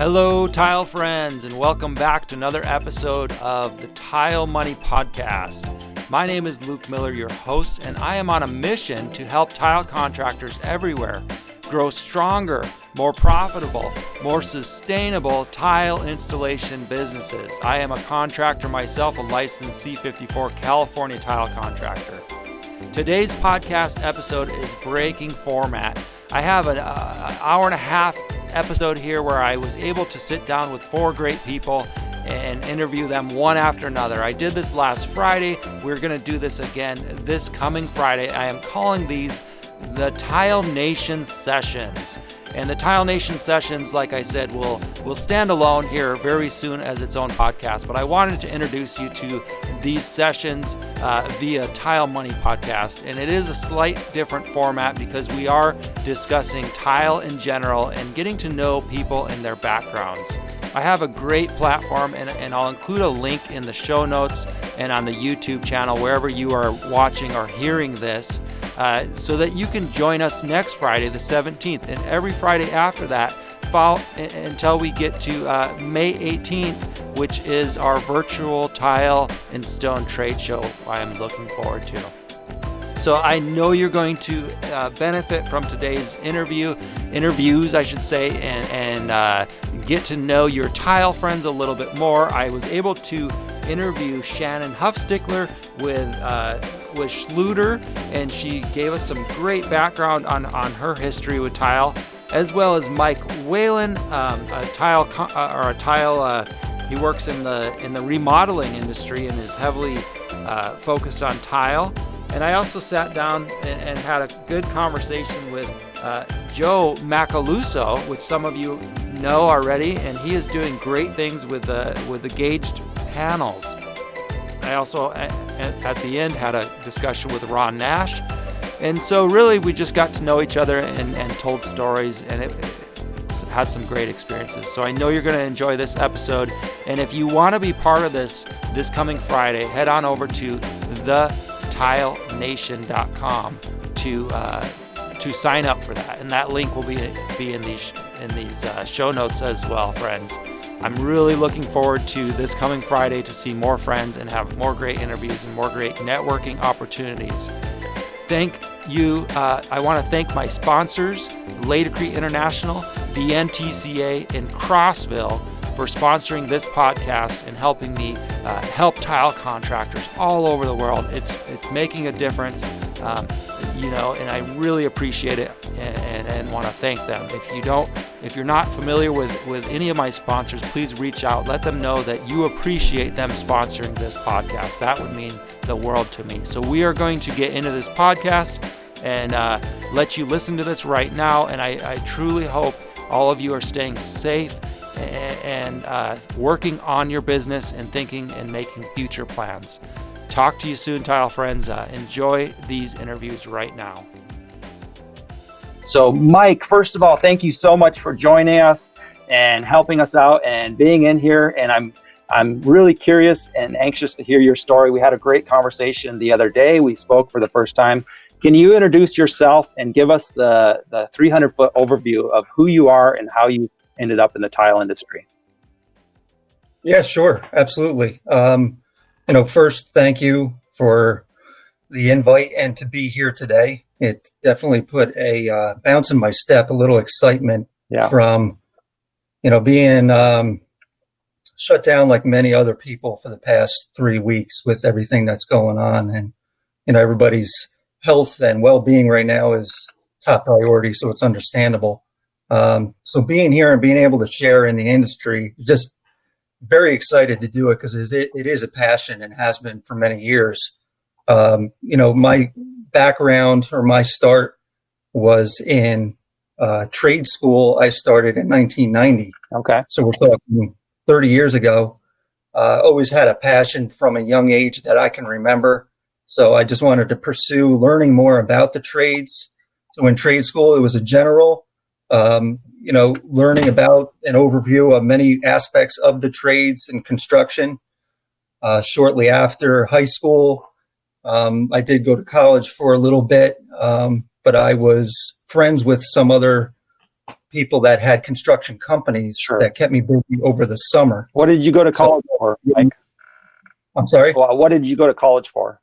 Hello, tile friends, and welcome back to another episode of the Tile Money Podcast. My name is Luke Miller, your host, and I am on a mission to help tile contractors everywhere grow stronger, more profitable, more sustainable tile installation businesses. I am a contractor myself, a licensed C54 California tile contractor. Today's podcast episode is breaking format. I have an hour and a half episode here where I was able to sit down with four great people and interview them one after another. I did this last Friday. We're going to do this again this coming Friday. I am calling these the Tile Nation Sessions. And the Tile Nation Sessions, like I said, will stand alone here very soon as its own podcast. But I wanted to introduce you to these sessions via Tile Money Podcast. And it is a slight different format because we are discussing tile in general and getting to know people and their backgrounds. I have a great platform, and I'll include a link in the show notes and on the YouTube channel, wherever you are watching or hearing this, so that you can join us next Friday, the 17th, and every Friday after that, follow until we get to May 18th, which is our virtual tile and stone trade show I am looking forward to. So I know you're going to benefit from today's interviews, I should say, and get to know your tile friends a little bit more. I was able to interview Shannon Huffstickler with Schluter, and she gave us some great background on her history with tile, as well as Mike Whalen, he works in the remodeling industry and is heavily focused on tile. And I also sat down and had a good conversation with Joe Macaluso, which some of you know already, and he is doing great things with the Gauged panels. I also, at the end, had a discussion with Ron Nash. And so really we just got to know each other and told stories, and it's had some great experiences. So I know you're going to enjoy this episode. And if you want to be part of this coming Friday, head on over to thetilenation.com to sign up for that. And that link will be in these show notes as well, friends. I'm really looking forward to this coming Friday to see more friends and have more great interviews and more great networking opportunities. Thank you. I want to thank my sponsors, Laticrete International, the NTCA, and Crossville for sponsoring this podcast and helping me help tile contractors all over the world. It's making a difference, and I really appreciate it and want to thank them. If you're not familiar with any of my sponsors, please reach out. Let them know that you appreciate them sponsoring this podcast. That would mean the world to me. So we are going to get into this podcast and let you listen to this right now. And I truly hope all of you are staying safe and working on your business and thinking and making future plans. Talk to you soon, tile friends. Enjoy these interviews right now. So, Mike, first of all, thank you so much for joining us and helping us out and being in here. And I'm really curious and anxious to hear your story. We had a great conversation the other day. We spoke for the first time. Can you introduce yourself and give us the 300-foot overview of who you are and how you ended up in the tile industry? Yeah, sure. Absolutely. First, thank you for the invite and to be here today. It definitely put a bounce in my step, a little excitement from, being shut down like many other people for the past 3 weeks with everything that's going on. And, everybody's health and well-being right now is top priority, so it's understandable. So being here and being able to share in the industry, just very excited to do it because it is a passion and has been for many years. My background or my start was in trade school. I started in 1990. Okay. So we're talking 30 years ago. Always had a passion from a young age that I can remember. So I just wanted to pursue learning more about the trades. So in trade school, it was a general, learning about an overview of many aspects of the trades and construction. Shortly after high school, I did go to college for a little bit, but I was friends with some other people that had construction companies that kept me busy over the summer. What did you go to college for, Mike? I'm sorry? Well, what did you go to college for?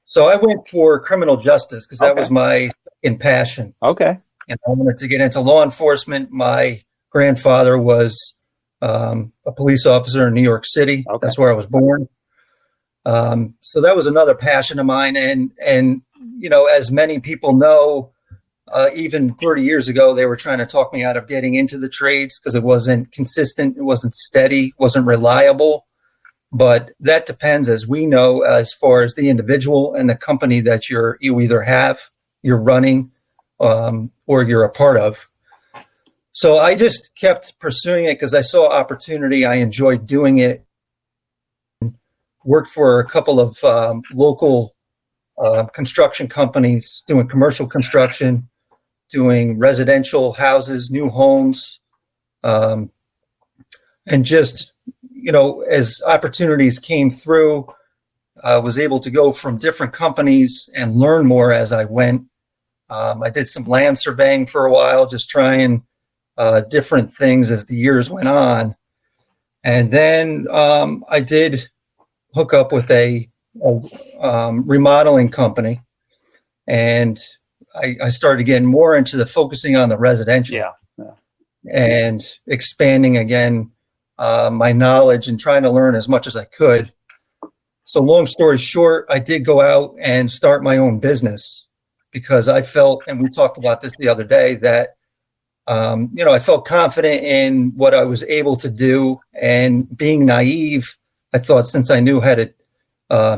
So I went for criminal justice because that was my second passion. Okay. And I wanted to get into law enforcement. My grandfather was a police officer in New York City. Okay. That's where I was born. So that was another passion of mine. And you know, as many people know, even 30 years ago, they were trying to talk me out of getting into the trades because it wasn't consistent, it wasn't steady, wasn't reliable. But that depends, as we know, as far as the individual and the company that you either have, you're running, or you're a part of. So I just kept pursuing it because I saw opportunity. I enjoyed doing it. Worked for a couple of local construction companies doing commercial construction, doing residential houses, new homes, and just, you know, as opportunities came through, I was able to go from different companies and learn more as I went. I did some land surveying for a while, just trying different things as the years went on. And then I did hook up with a remodeling company, and I started getting more into the focusing on the residential and expanding again my knowledge and trying to learn as much as I could. So long story short, I did go out and start my own business because I felt, and we talked about this the other day, that you know, I felt confident in what I was able to do, and being naive, I thought since I knew how to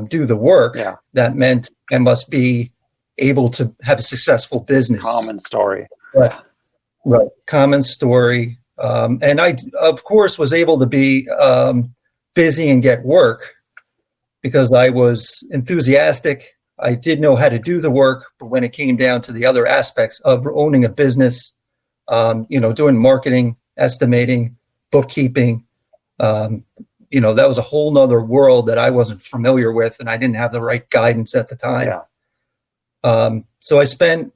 do the work, that meant I must be able to have a successful business. Common story. Right. Common story. And I, of course, was able to be busy and get work because I was enthusiastic. I did know how to do the work, but when it came down to the other aspects of owning a business, you know, doing marketing, estimating, bookkeeping, you know, that was a whole nother world that I wasn't familiar with, and I didn't have the right guidance at the time. So I spent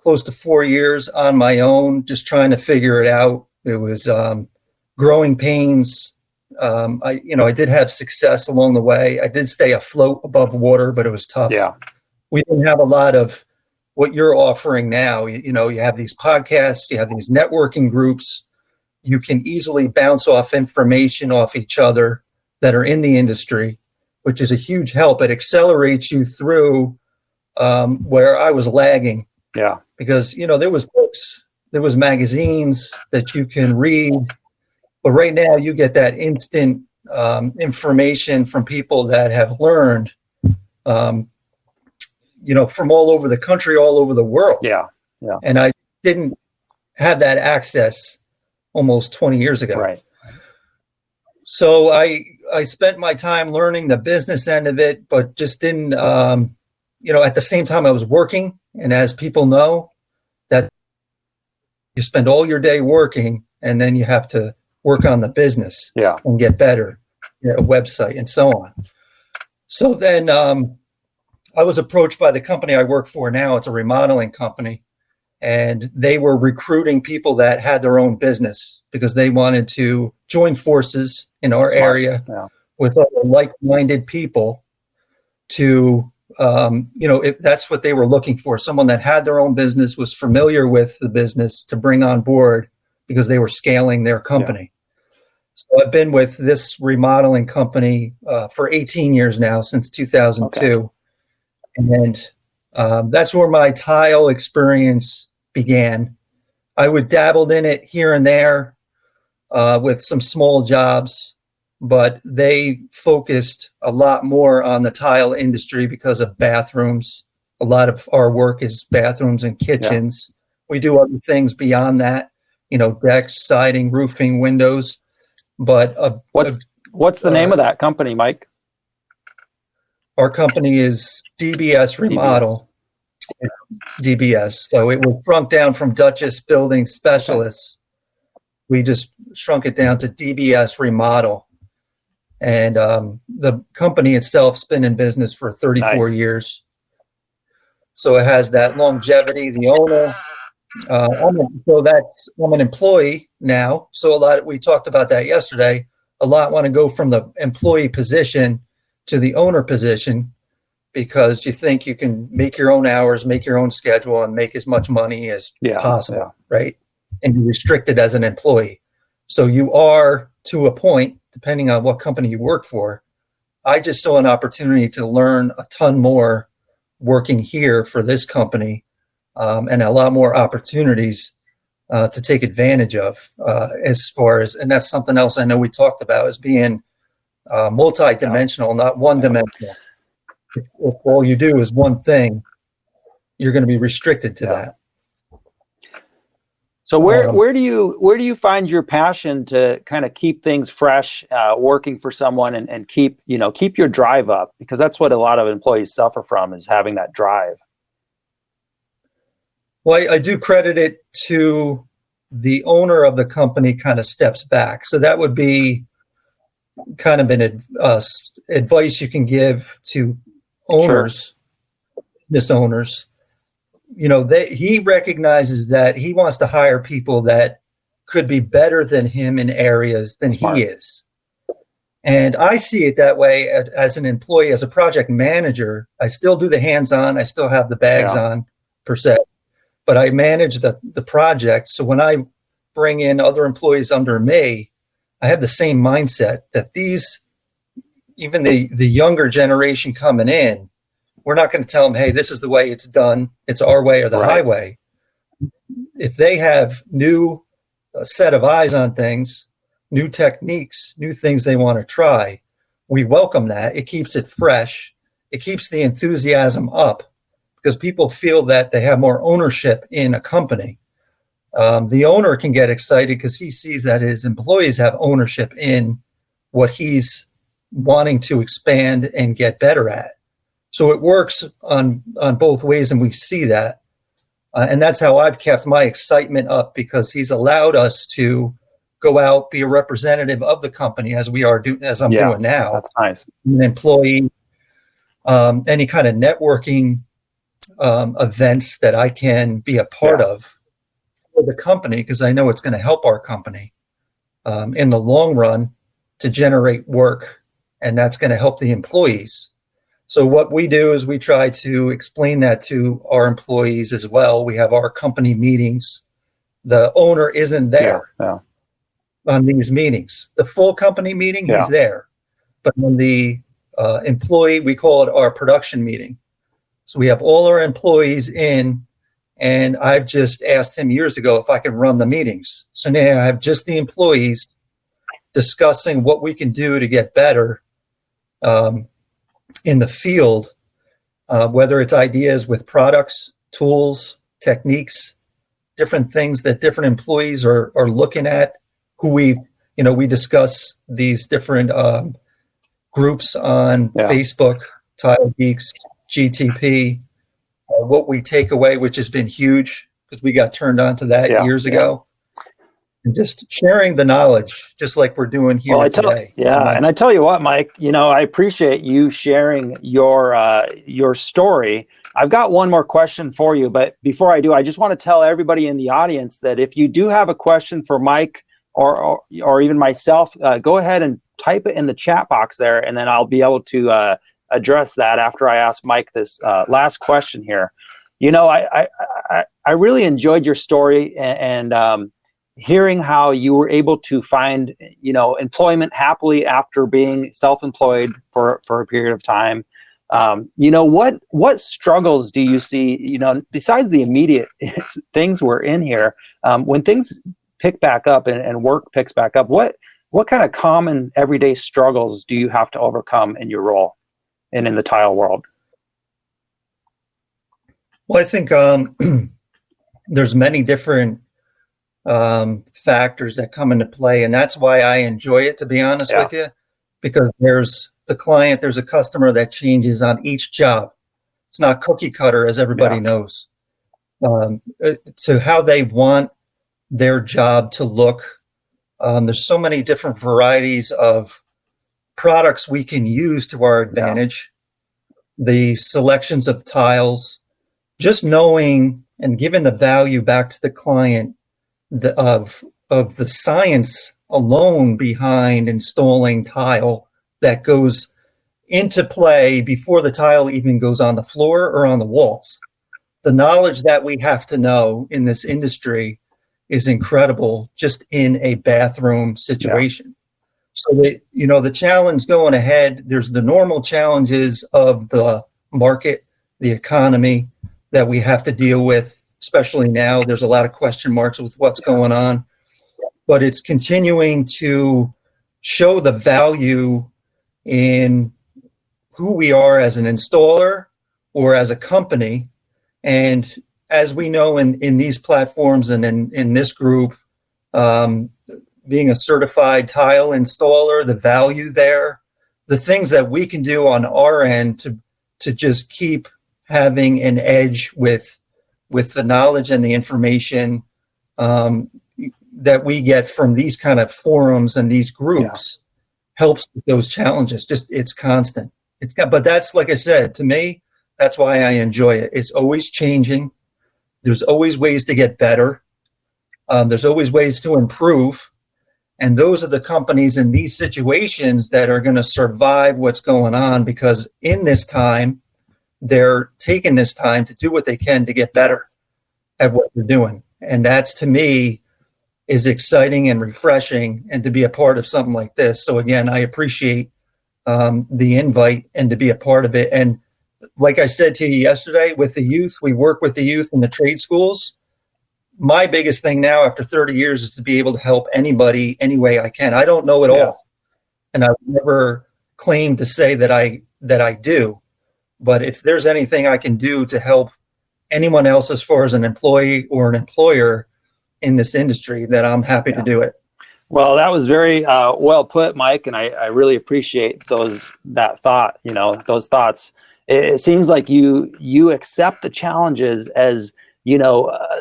close to 4 years on my own, just trying to figure it out. It was growing pains. I did have success along the way. I did stay afloat above water, but it was tough. We didn't have a lot of what you're offering now. You know, you have these podcasts, you have these networking groups. You can easily bounce off information off each other that are in the industry, which is a huge help. It accelerates you through where I was lagging. Because, you know, there was books, there was magazines that you can read, but right now you get that instant information from people that have learned, you know, from all over the country, all over the world. And I didn't have that access almost 20 years ago. So I spent my time learning the business end of it, but just didn't, you know, at the same time I was working. And as people know, that you spend all your day working and then you have to work on the business and get better, you know, a website and so on. So then I was approached by the company I work for now. It's a remodeling company, and they were recruiting people that had their own business because they wanted to join forces in our area with other like-minded people to, you know, if that's what they were looking for, someone that had their own business, was familiar with the business, to bring on board because they were scaling their company. So I've been with this remodeling company for 18 years now, since 2002. And that's where my tile experience began. I would dabbled in it here and there with some small jobs, but they focused a lot more on the tile industry because of bathrooms. A lot of our work is bathrooms and kitchens. We do other things beyond that, you know, decks, siding, roofing, windows. But what's the name of that company, Mike? Our company is DBS Remodel. DBS. So it was shrunk down from Duchess Building Specialists. We just shrunk it down to DBS Remodel. And the company itself's been in business for 34 years. So it has that longevity. The owner I'm an employee now. So we talked about that yesterday. A lot want to go from the employee position to the owner position because you think you can make your own hours, make your own schedule, and make as much money as possible, right? And you're restricted as an employee. So you are, to a point, depending on what company you work for. I just saw an opportunity to learn a ton more working here for this company, and a lot more opportunities to take advantage of as far as, and that's something else I know we talked about, is being multi-dimensional, not one-dimensional. If all you do is one thing, you're going to be restricted to that. So where do you find your passion to kind of keep things fresh, working for someone, and keep your drive up? Because that's what a lot of employees suffer from, is having that drive. Well, I do credit it to the owner of the company kind of steps back. So that would be kind of an advice you can give to owners, business owners. He recognizes that he wants to hire people that could be better than him in areas than he is. And I see it that way as an employee, as a project manager. I still do the hands-on. I still have the bags on, per se. But I manage the project. So when I bring in other employees under me, I have the same mindset that even the younger generation coming in, we're not going to tell them, hey, this is the way it's done. It's our way or the highway. If they have new set of eyes on things, new techniques, new things they want to try, we welcome that. It keeps it fresh. It keeps the enthusiasm up because people feel that they have more ownership in a company. The owner can get excited because he sees that his employees have ownership in what he's wanting to expand and get better at. So it works on both ways, and we see that. And that's how I've kept my excitement up, because he's allowed us to go out, be a representative of the company as I'm doing now. That's nice. An employee, any kind of networking events that I can be a part of for the company, because I know it's going to help our company in the long run to generate work, and that's going to help the employees. So what we do is we try to explain that to our employees as well. We have our company meetings. The owner isn't there on these meetings. The full company meeting, he's there. But when the employee, we call it our production meeting. So we have all our employees in, and I've just asked him years ago if I could run the meetings. So now I have just the employees discussing what we can do to get better in the field, whether it's ideas with products, tools, techniques, different things that different employees are looking at, who we discuss these different groups on Facebook, Tile Geeks, GTP, what we take away, which has been huge because we got turned on to that years ago. And just sharing the knowledge, just like we're doing here today. And I tell you what, Mike, I appreciate you sharing your story. I've got one more question for you, but before I do, I just want to tell everybody in the audience that if you do have a question for Mike or even myself, go ahead and type it in the chat box there, and then I'll be able to address that after I ask Mike this last question here. I really enjoyed your story and hearing how you were able to find, employment happily after being self-employed for a period of time. What struggles do you see, besides the immediate things we're in here, when things pick back up and work picks back up, what kind of common everyday struggles do you have to overcome in your role and in the tile world? Well, I think there's many different factors that come into play, and that's why I enjoy it, to be honest with you, because there's the client, there's a customer that changes on each job. It's not cookie cutter, as everybody knows. To how they want their job to look. There's so many different varieties of products we can use to our advantage. The selections of tiles, just knowing and giving the value back to the client of the science alone behind installing tile that goes into play before the tile even goes on the floor or on the walls. The knowledge that we have to know in this industry is incredible just in a bathroom situation. Yeah. So the challenge going ahead, there's the normal challenges of the market, the economy that we have to deal with, especially now. There's a lot of question marks with what's going on, but it's continuing to show the value in who we are as an installer or as a company. And as we know in these platforms and in this group, being a certified tile installer, the value there, the things that we can do on our end to just keep having an edge with the knowledge and the information that we get from these kind of forums and these groups helps with those challenges. Just it's constant. But that's, like I said, to me, that's why I enjoy it. It's always changing. There's always ways to get better. There's always ways to improve. And those are the companies in these situations that are going to survive what's going on, because in this time, they're taking this time to do what they can to get better at what they're doing. And that's, to me, is exciting and refreshing, and to be a part of something like this. So again, I appreciate the invite and to be a part of it. And like I said to you yesterday, with the youth, we work with the youth in the trade schools. My biggest thing now after 30 years is to be able to help anybody any way I can. I don't know it all, and I would never claim to say that I do. But if there's anything I can do to help anyone else as far as an employee or an employer in this industry, then I'm happy to do it. Well, that was very well put, Mike, and I really appreciate those thoughts. It seems like you accept the challenges as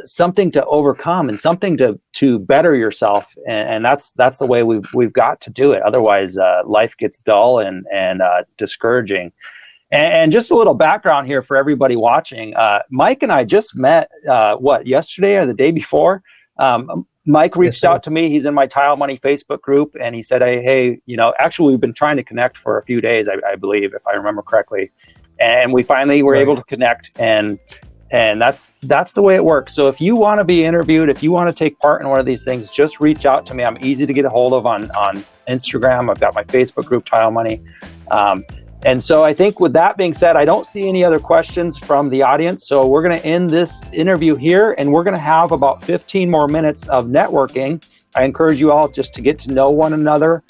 something to overcome and something to better yourself, and that's the way we've got to do it. Otherwise, life gets dull and discouraging. And just a little background here for everybody watching. Mike and I just met yesterday or the day before. Mike reached out to me. He's in my Tile Money Facebook group, and he said, hey, actually, we've been trying to connect for a few days, I believe, if I remember correctly. And we finally were able to connect, and that's the way it works. So if you want to be interviewed, if you want to take part in one of these things, just reach out to me. I'm easy to get a hold of on Instagram. I've got my Facebook group, Tile Money. And so I think with that being said, I don't see any other questions from the audience. So we're going to end this interview here, and we're going to have about 15 more minutes of networking. I encourage you all just to get to know one another.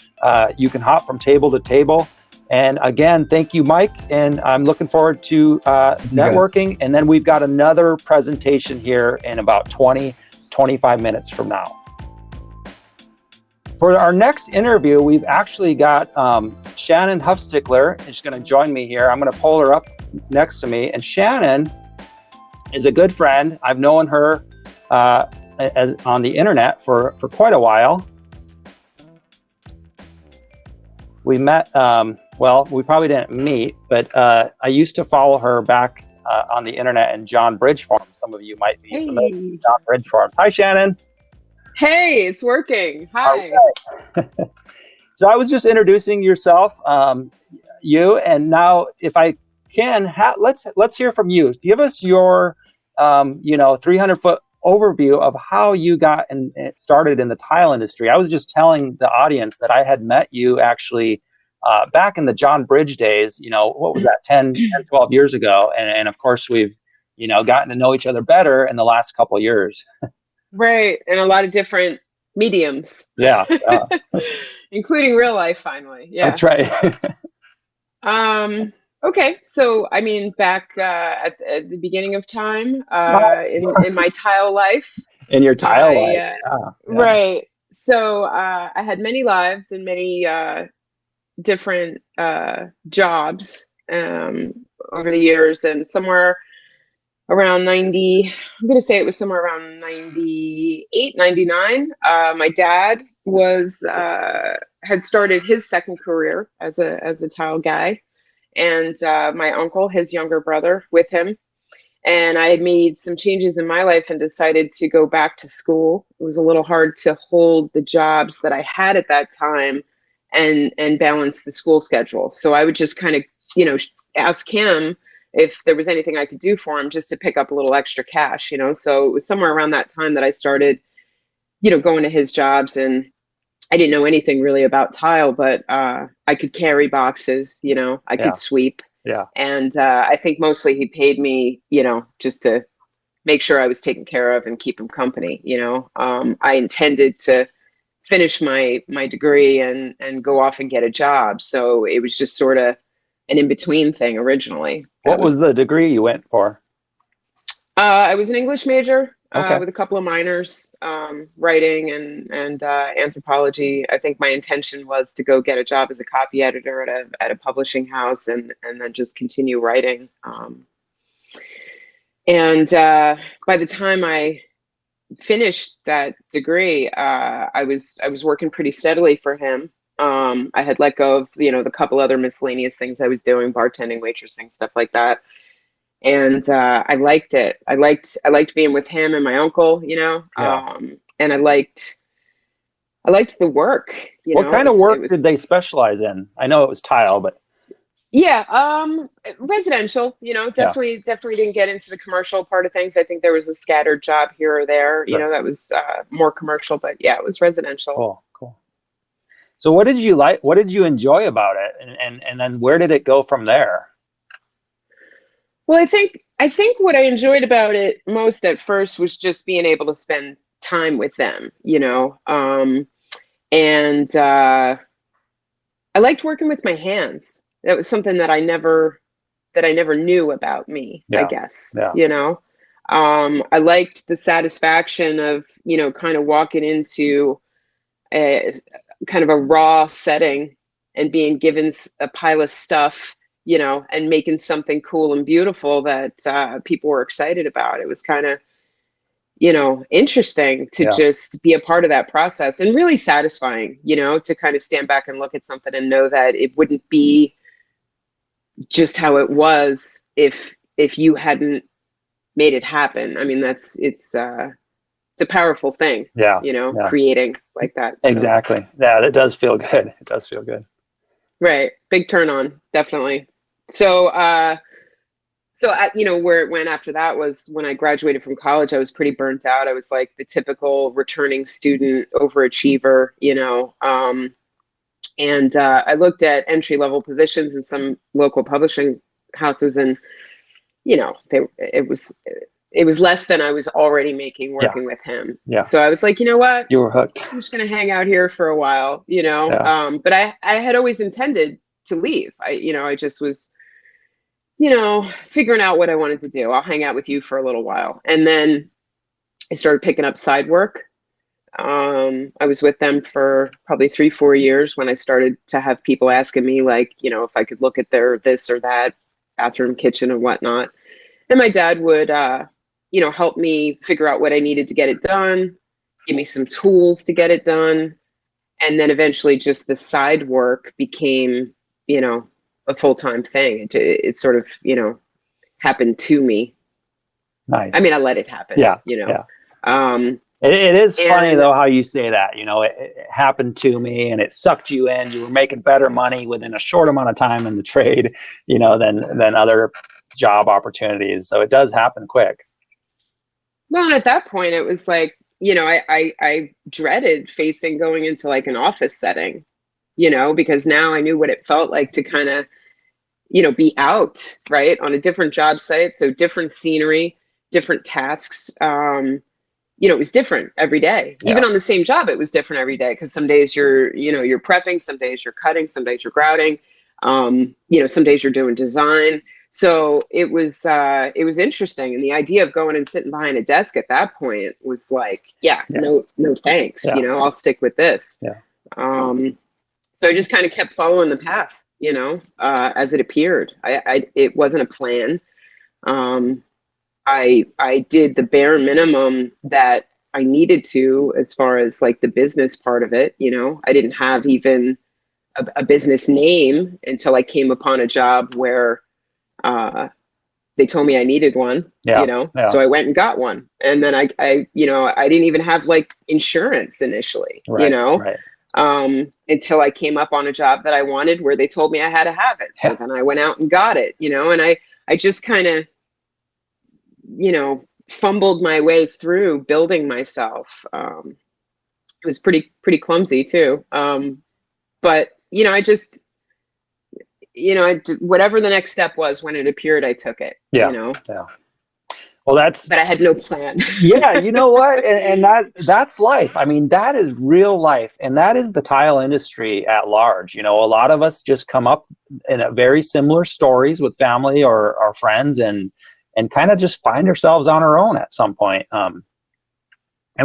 You can hop from table to table. And again, thank you, Mike. And I'm looking forward to networking. And then we've got another presentation here in about 25 minutes from now. For our next interview, we've actually got Shannon Huffstickler. She's going to join me here. I'm going to pull her up next to me. And Shannon is a good friend. I've known her on the internet for quite a while. We met, we probably didn't meet, but I used to follow her back on the internet in John Bridge Farms. Some of you might be familiar with John Bridge Farms. Hi, Shannon. Hey, it's working. Hi. Okay. So I was just introducing yourself, you, and now if I can, let's hear from you. Give us your 300-foot overview of how you got started in the tile industry. I was just telling the audience that I had met you actually back in the John Bridge days. What was that, 10, 12 years ago? And of course, we've gotten to know each other better in the last couple of years. Right, and a lot of different mediums. Yeah, including real life. Finally, yeah, that's right. Okay, so I mean, back at the beginning of time, in my tile life. In your tile life, yeah. Right. So I had many lives and many different jobs over the years, and somewhere around 90, I'm going to say it was somewhere around 98, 99. My dad had started his second career as a tile guy, and my uncle, his younger brother, with him. And I had made some changes in my life and decided to go back to school. It was a little hard to hold the jobs that I had at that time and balance the school schedule. So I would just kind of, ask him if there was anything I could do for him just to pick up a little extra cash, So it was somewhere around that time that I started, going to his jobs, and I didn't know anything really about tile, but I could carry boxes, I could sweep. Yeah. And I think mostly he paid me, just to make sure I was taken care of and keep him company. I intended to finish my degree and go off and get a job. So it was just sort of an in-between thing originally. What was the degree you went for? I was an English major. Okay. With a couple of minors, writing and anthropology. I think my intention was to go get a job as a copy editor at a publishing house and then just continue writing. And by the time I finished that degree, I was working pretty steadily for him. I had let go of the couple other miscellaneous things I was doing, bartending, waitressing, stuff like that. And I liked it. I liked being with him and my uncle, and I liked the work. What kind of work did they specialize in? I know it was tile, but residential. Definitely didn't get into the commercial part of things. I think there was a scattered job here or there, that was more commercial, but yeah, it was residential. Cool. So what did you like? What did you enjoy about it, and then where did it go from there? Well, I think what I enjoyed about it most at first was just being able to spend time with them, and I liked working with my hands. That was something that I never knew about me, I guess. Yeah. I liked the satisfaction of, kind of walking into a kind of a raw setting and being given a pile of stuff, and making something cool and beautiful that people were excited about. It was kind of, interesting to just be a part of that process, and really satisfying, to kind of stand back and look at something and know that it wouldn't be just how it was if you hadn't made it happen. I mean, it's a powerful thing, creating like that. Exactly. Yeah, it does feel good. It does feel good. Right. Big turn on, definitely. So, where it went after that was when I graduated from college, I was pretty burnt out. I was like the typical returning student overachiever, and I looked at entry-level positions in some local publishing houses, and, it was less than I was already making working with him. Yeah. So I was like, you know what? You were hooked. I'm just going to hang out here for a while, but I had always intended to leave. I just was, figuring out what I wanted to do. I'll hang out with you for a little while. And then I started picking up side work. I was with them for probably 3-4 years when I started to have people asking me, like, if I could look at their this or that bathroom, kitchen, and whatnot. And my dad would, help me figure out what I needed to get it done, give me some tools to get it done. And then eventually just the side work became, a full-time thing. It sort of, happened to me. Nice. I mean, I let it happen. Yeah. It is funny though how you say that. It happened to me, and it sucked you in. You were making better money within a short amount of time in the trade, than other job opportunities. So it does happen quick. Well, and at that point, it was like, I dreaded going into like an office setting, because now I knew what it felt like to kind of, be out, right, on a different job site. So different scenery, different tasks. It was different every day. Yeah. Even on the same job, it was different every day, because some days you're prepping, some days you're cutting, some days you're grouting, some days you're doing design. So it was interesting. And the idea of going and sitting behind a desk at that point was like, no thanks. Yeah. I'll stick with this. Yeah. So I just kind of kept following the path, as it appeared. It wasn't a plan. I did the bare minimum that I needed to, as far as like the business part of it. I didn't have even a business name until I came upon a job where, they told me I needed one, Yeah. you know, Yeah. so I went and got one. And then I, you know, I didn't even have like insurance initially, Right. you know, Right. until I came up on a job that I wanted where they told me I had to have it. So Yeah. then I went out and got it, you know, and I just kind of, you know, fumbled my way through building myself. It was pretty clumsy too. But, you know, I just, you know, whatever the next step was when it appeared, I took it, Yeah. you know. Yeah. Well, that's, but I had no plan. yeah, you know what? And that's life. I mean, that is real life. And that is the tile industry at large. You know, a lot of us just come up in a very similar stories with family or our friends and kind of just find ourselves on our own at some point. And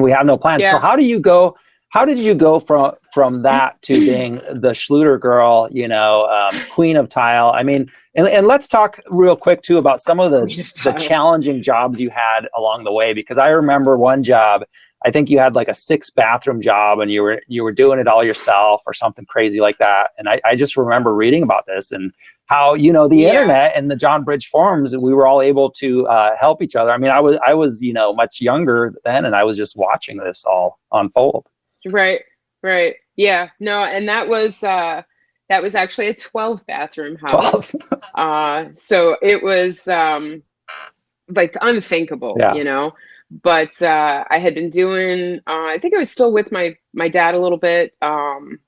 we have no plans. Yeah. So how did you go from that to being the Schluter girl, you know, queen of tile? I mean, and let's talk real quick too about some of the challenging jobs you had along the way, because I remember one job, I think you had like a 6-bathroom job and you were doing it all yourself or something crazy like that. And I just remember reading about this and how, you know, the internet and the John Bridge forums, we were all able to help each other. I mean, I was, you know, much younger then, and I was just watching this all unfold. Right. Yeah. No, and that was actually a 12-bathroom house. So it was like unthinkable, you know. But I had been doing I think I was still with my dad a little bit, and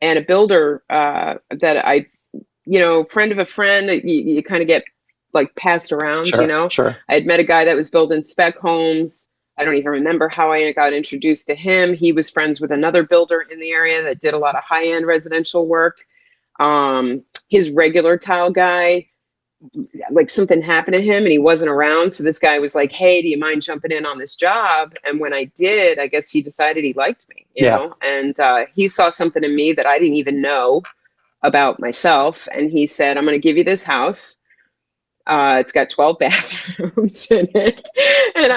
a builder that I, you know, friend of a friend, you kind of get like passed around, Sure, you know. Sure. I had met a guy that was building spec homes. I don't even remember how I got introduced to him. He was friends with another builder in the area that did a lot of high-end residential work. His regular tile guy, like something happened to him and he wasn't around. So this guy was like, hey, do you mind jumping in on this job? And when I did, I guess he decided he liked me, you know, and he saw something in me that I didn't even know about myself. And he said, I'm going to give you this house. It's got 12 bathrooms in it. And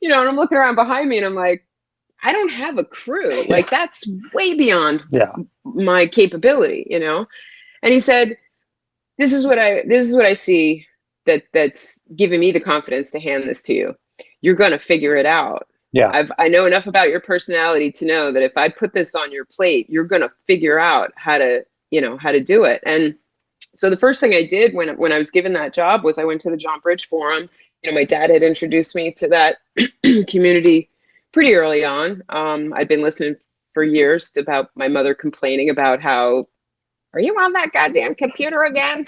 and I'm looking around behind me and I'm like, I don't have a crew. Like that's way beyond my capability, you know? And he said, this is what I see that's giving me the confidence to hand this to you. You're going to figure it out. Yeah. I know enough about your personality to know that if I put this on your plate, you're going to figure out how to do it. And so the first thing I did when I was given that job was I went to the John Bridge Forum. You know, my dad had introduced me to that community pretty early on. I'd been listening for years about my mother complaining about how, are you on that goddamn computer again?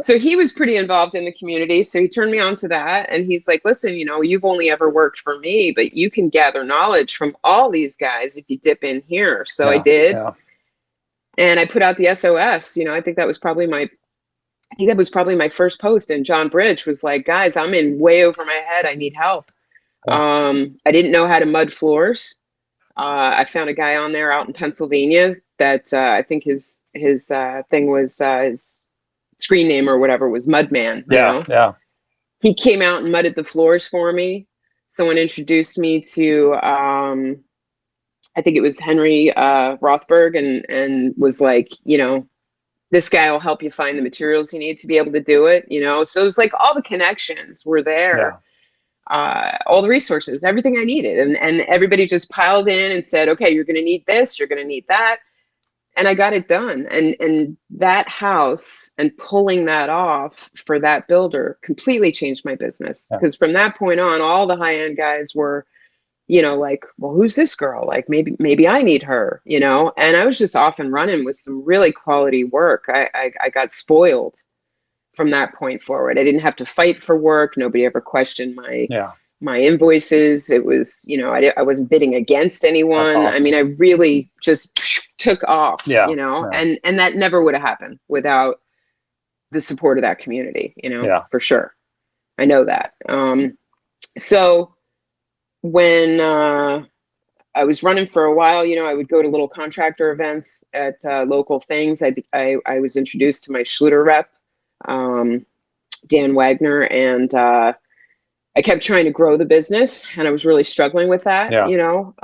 So he was pretty involved in the community. So he turned me on to that. And he's like, listen, you know, you've only ever worked for me, but you can gather knowledge from all these guys if you dip in here. So I did. Yeah. And I put out the SOS, you know, I think that was probably my first post. And John Bridge was like, guys, I'm in way over my head. I need help. I didn't know how to mud floors. I found a guy on there out in Pennsylvania that I think his thing was his screen name or whatever was Mudman. You know? Yeah. He came out and mudded the floors for me. Someone introduced me to I think it was Henry Rothberg and was like, you know, this guy will help you find the materials you need to be able to do it, you know? So it was like all the connections were there, all the resources, everything I needed. And everybody just piled in and said, okay, you're going to need this, you're going to need that. And I got it done. And that house and pulling that off for that builder completely changed my business. Because from that point on, all the high-end guys were, you know, like, well, who's this girl? Like, maybe I need her, you know? And I was just off and running with some really quality work. I got spoiled from that point forward. I didn't have to fight for work. Nobody ever questioned my invoices. It was, you know, I wasn't bidding against anyone. Awesome. I mean, I really just took off, you know, and that never would have happened without the support of that community, you know, for sure. I know that. So when I was running for a while, you know, I would go to little contractor events at local things. I was introduced to my Schluter rep, Dan Wagner, and I kept trying to grow the business, and I was really struggling with that, you know.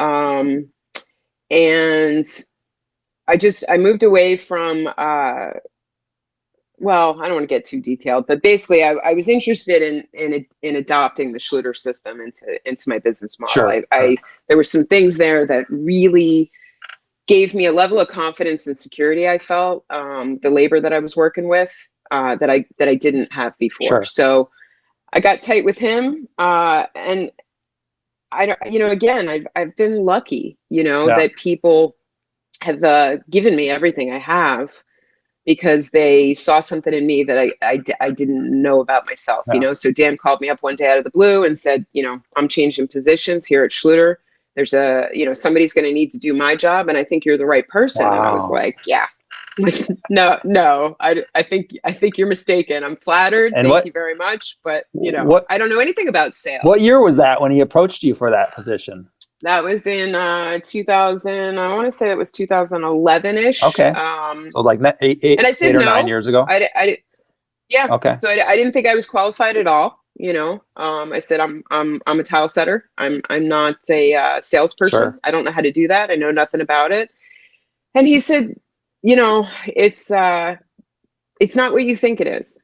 And I moved away from well, I don't want to get too detailed, but basically I was interested in adopting the Schluter system into my business model. Sure. There were some things there that really gave me a level of confidence and security. I felt the labor that I was working with that I didn't have before. Sure. So I got tight with him, and I don't, again, I've been lucky, that people have given me everything I have because they saw something in me that I didn't know about myself. So Dan called me up one day out of the blue and said, I'm changing positions here at Schluter. There's somebody's going to need to do my job, and I think you're the right person. Wow. And I was like, yeah. Like, no, I think you're mistaken. I'm flattered. Thank you very much. But I don't know anything about sales. What year was that when he approached you for that position? That was in 2000. I want to say it was 2011-ish. Okay. So like eight and I said 8 or no. 9 years ago. Yeah. Okay. So I didn't think I was qualified at all. I said I'm a tile setter. I'm not a salesperson. Sure. I don't know how to do that. I know nothing about it. And he said, it's not what you think it is.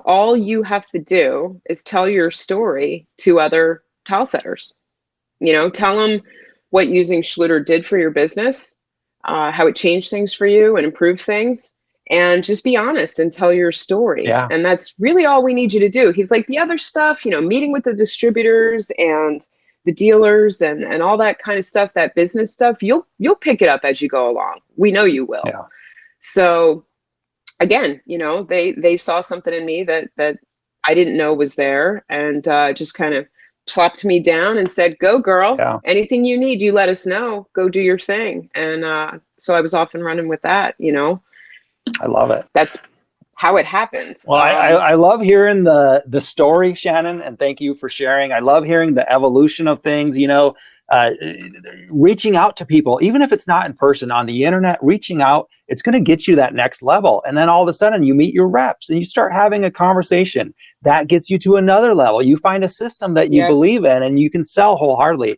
All you have to do is tell your story to other tile setters. Tell them what using Schluter did for your business, how it changed things for you and improved things, and just be honest and tell your story. Yeah. And that's really all we need you to do. He's like, the other stuff, meeting with the distributors and the dealers and all that kind of stuff, that business stuff, you'll pick it up as you go along. We know you will. Yeah. So again, they saw something in me that I didn't know was there, and just kind of plopped me down and said, go girl, anything you need, you let us know, go do your thing. And so I was off and running with that. I love it. That's how it happened. Well, I love hearing the story, Shannon, and thank you for sharing. I love hearing the evolution of things, reaching out to people, even if it's not in person, on the internet, reaching out, it's going to get you that next level. And then all of a sudden you meet your reps and you start having a conversation that gets you to another level. You find a system that you believe in and you can sell wholeheartedly.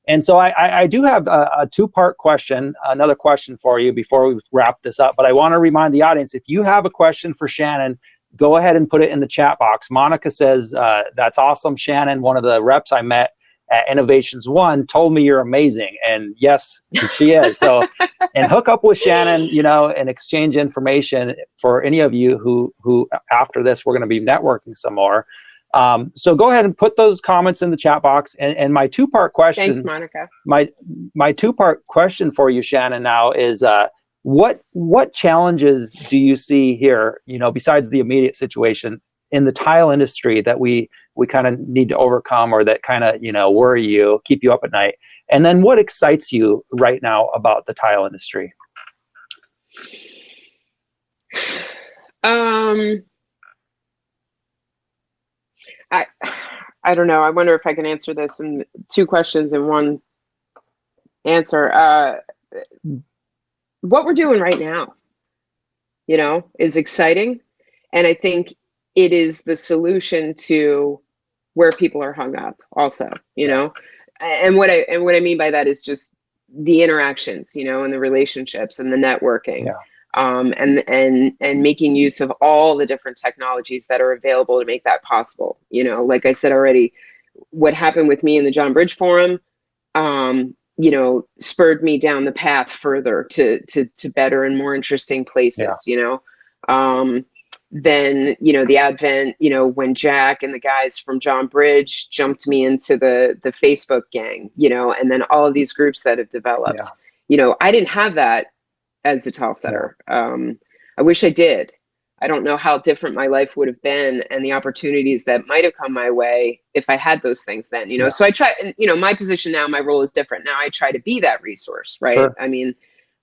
And so I do have a two-part question, another question for you before we wrap this up. But I want to remind the audience, if you have a question for Shannon, go ahead and put it in the chat box. Monica says, that's awesome, Shannon. One of the reps I met at Innovations One told me you're amazing. And yes, she is. So, and hook up with Shannon, and exchange information for any of you who after this, we're going to be networking some more. So go ahead and put those comments in the chat box. And my two-part question. Thanks, Monica. My two-part question for you, Shannon, now is what challenges do you see here, besides the immediate situation in the tile industry that we kind of need to overcome, or that kind of, worry you, keep you up at night? And then what excites you right now about the tile industry? I don't know. I wonder if I can answer this in two questions in one answer. What we're doing right now, is exciting. And I think it is the solution to where people are hung up also, and what I mean by that is just the interactions, and the relationships and the networking. Yeah. And making use of all the different technologies that are available to make that possible. Like I said already, what happened with me in the John Bridge Forum, spurred me down the path further to better and more interesting places. Then, the advent, when Jack and the guys from John Bridge jumped me into the Facebook gang, and then all of these groups that have developed, I didn't have that as the tile setter. I wish I did. I don't know how different my life would have been and the opportunities that might have come my way if I had those things then, So I try, and my position now, my role is different. Now I try to be that resource, right? Sure. I mean,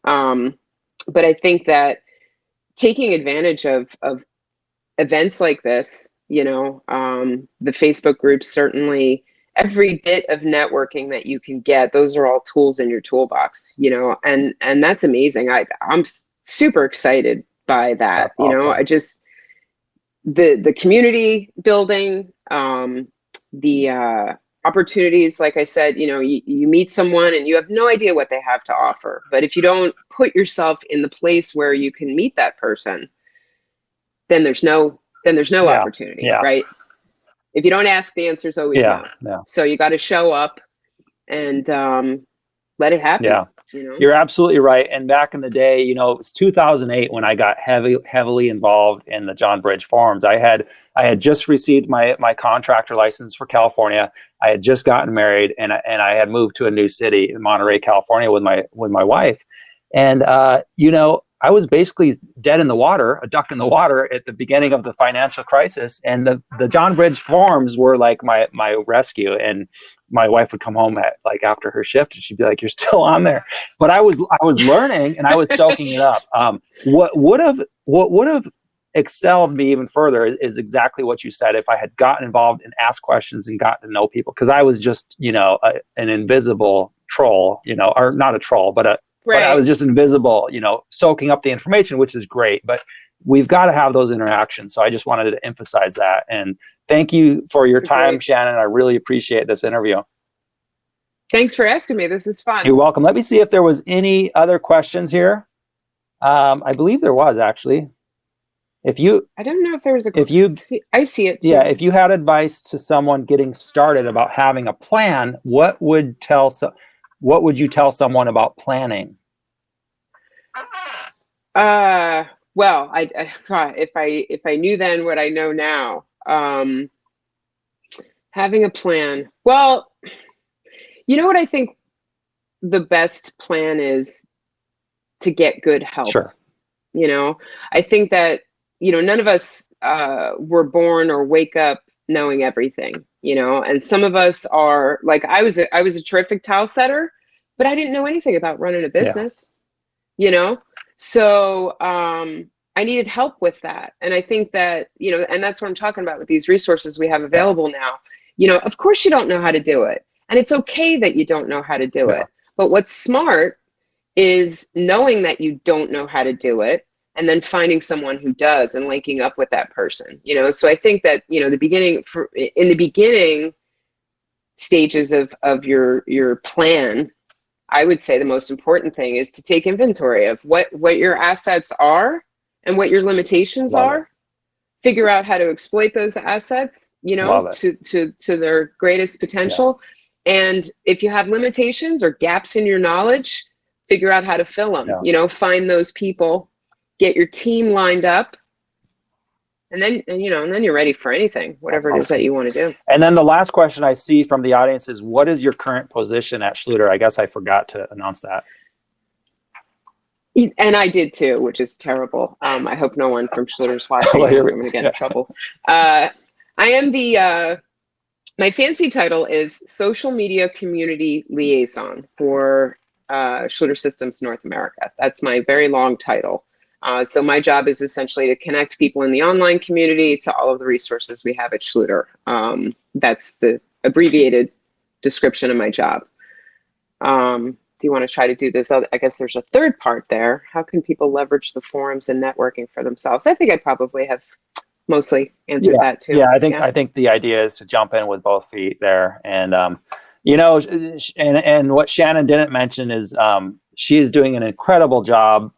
but I think that taking advantage of events like this, the Facebook groups, certainly every bit of networking that you can get, those are all tools in your toolbox, and that's amazing. I'm super excited by that. I just, the community building, the opportunities, like I said, you meet someone and you have no idea what they have to offer, but if you don't put yourself in the place where you can meet that person, then there's no Yeah. opportunity, Yeah. right? If you don't ask, the answer is always Yeah. no. Yeah. So you got to show up and let it happen. Yeah. You know? You're absolutely right. And back in the day, you know, it was 2008 when I got heavily involved in the John Bridge forums. I had just received my contractor license for California. I had just gotten married, and I had moved to a new city in Monterey, California, with my wife. And you know, I was basically dead in the water, a duck in the water at the beginning of the financial crisis. And the John Bridge forums were like my rescue. And my wife would come home at like after her shift, and she'd be like, "You're still on there." But I was learning, and I was soaking it up. What would have excelled me even further is exactly what you said. If I had gotten involved and asked questions and gotten to know people, because I was just, you know, an invisible troll, you know, or not a troll, but but I was just invisible, you know, soaking up the information, which is great. But we've got to have those interactions. So I just wanted to emphasize that. And thank you for your time, Great. Shannon. I really appreciate this interview. Thanks for asking me. This is fun. You're welcome. Let me see if there was any other questions here. I believe there was, actually. I don't know if there was I see it too. Yeah, if you had advice to someone getting started about having a plan, what would you tell someone about planning? Well, if I knew then what I know now, having a plan. Well, you know what I think the best plan is to get good help. Sure. You know, I think that, you know, none of us were born or wake up knowing everything, you know, and some of us are like, I was a terrific tile setter, but I didn't know anything about running a business, you know? So I needed help with that. And I think that, you know, and that's what I'm talking about with these resources we have available now. You know, of course you don't know how to do it. And it's okay that you don't know how to do it. But what's smart is knowing that you don't know how to do it and then finding someone who does and linking up with that person, you know? So I think that, you know, in the beginning stages of your plan, I would say the most important thing is to take inventory of what your assets are and what your limitations are. Figure out how to exploit those assets, you know, to their greatest potential. And if you have limitations or gaps in your knowledge, figure out how to fill them, you know, find those people, get your team lined up, and then you're ready for anything, whatever it is that you want to do. And then the last question I see from the audience is, what is your current position at Schluter? I guess I forgot to announce that. And I did too, which is terrible. I hope no one from Schluter's watching. I'm going to get in trouble. I am my fancy title is Social Media Community Liaison for Schluter Systems North America. That's my very long title. So my job is essentially to connect people in the online community to all of the resources we have at Schluter. That's the abbreviated description of my job. Do you want to try to do this? I guess there's a third part there. How can people leverage the forums and networking for themselves? I think I probably have mostly answered that too. Yeah, I think the idea is to jump in with both feet there. And, you know, and what Shannon didn't mention is she is doing an incredible job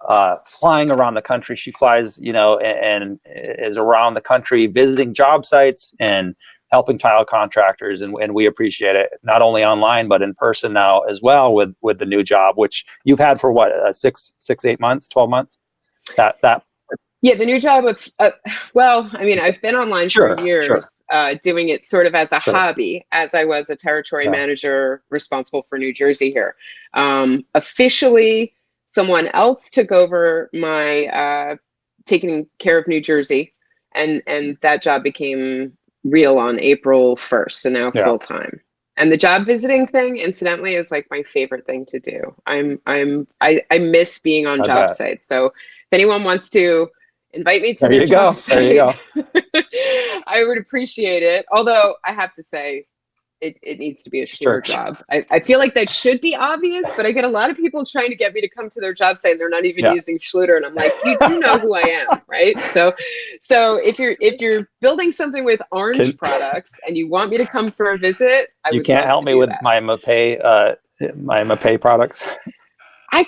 flying around the country. She flies, you know, and is around the country visiting job sites and helping tile contractors, and we appreciate it, not only online but in person now as well with the new job, which you've had for what, 8 months, 12 months. Yeah, the new job of well, I mean, I've been online for years, doing it sort of as a hobby, as I was a territory manager responsible for New Jersey here. Officially, someone else took over my taking care of New Jersey, and that job became real on April 1st, so now full time. And the job visiting thing, incidentally, is like my favorite thing to do. I miss being on job sites. So if anyone wants to invite me to their job site, I would appreciate it. Although I have to say, it needs to be a Schluter job. I feel like that should be obvious, but I get a lot of people trying to get me to come to their job site and they're not even using Schluter, and I'm like, you do know who I am, right? So if you're building something with orange products and you want me to come for a visit, you can't help me with my Mapei products. I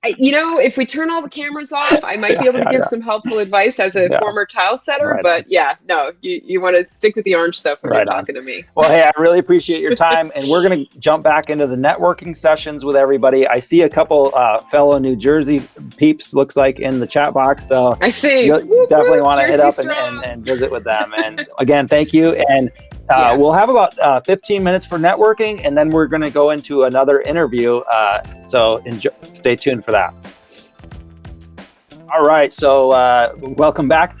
if we turn all the cameras off, I might be able to give some helpful advice as a former tile setter. Right but no, you want to stick with the orange stuff when you're talking to me. Well, hey, I really appreciate your time, and we're going to jump back into the networking sessions with everybody. I see a couple fellow New Jersey peeps, looks like, in the chat box. So I see. You'll definitely want to hit up and visit with them. And again, thank you. And we'll have about 15 minutes for networking, and then we're going to go into another interview. So stay tuned for that. All right, so welcome back.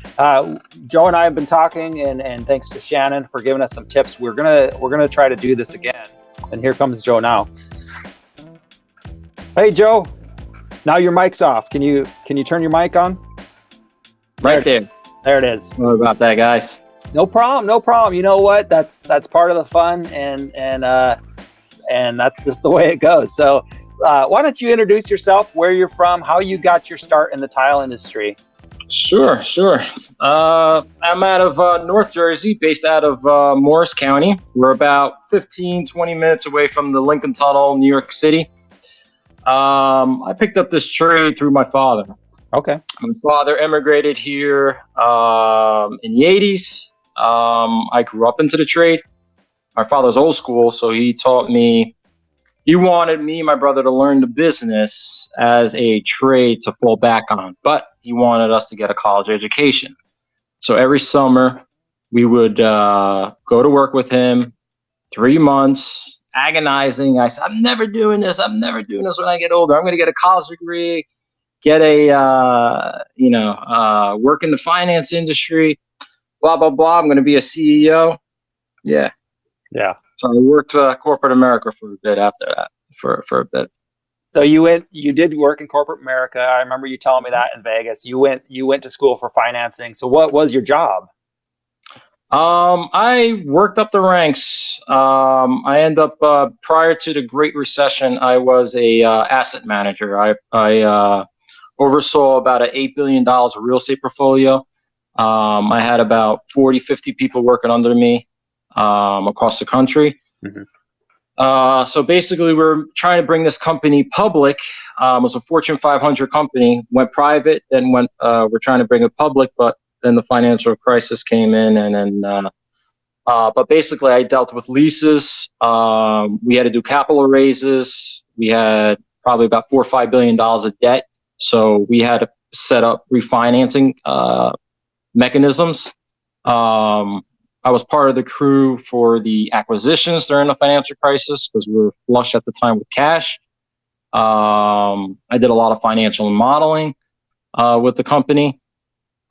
Joe and I have been talking, and thanks to Shannon for giving us some tips. We're gonna try to do this again. And here comes Joe now. Hey, Joe. Now your mic's off. Can you turn your mic on? Right there. There it is. Sorry about that, guys. No problem. No problem. You know what? That's part of the fun, and that's just the way it goes. So. Why don't you introduce yourself, where you're from, how you got your start in the tile industry? Sure. I'm out of North Jersey, based out of Morris County. We're about 15, 20 minutes away from the Lincoln Tunnel, New York City. I picked up this trade through my father. Okay. My father immigrated here in the 80s. I grew up into the trade. My father's old school, so he taught me. He wanted me and my brother to learn the business as a trade to fall back on, but he wanted us to get a college education. So every summer we would go to work with him, 3 months, agonizing. I said, I'm never doing this when I get older. I'm going to get a college degree, get work in the finance industry, blah, blah, blah. I'm going to be a CEO. Yeah. So I worked corporate America for a bit after that, for a bit. So you did work in corporate America. I remember you telling me that in Vegas. You went to school for financing. So what was your job? I worked up the ranks. I ended up prior to the Great Recession, I was a asset manager. I oversaw about an $8 billion real estate portfolio. I had about 40, 50 people working under me. Across the country. Mm-hmm. So basically, we're trying to bring this company public. It was a Fortune 500 company, went private, then we're trying to bring it public, but then the financial crisis came in, and then but basically, I dealt with leases. We had to do capital raises. We had probably about $4 or $5 billion of debt, so we had to set up refinancing mechanisms. I was part of the crew for the acquisitions during the financial crisis because we were flush at the time with cash. I did a lot of financial modeling with the company.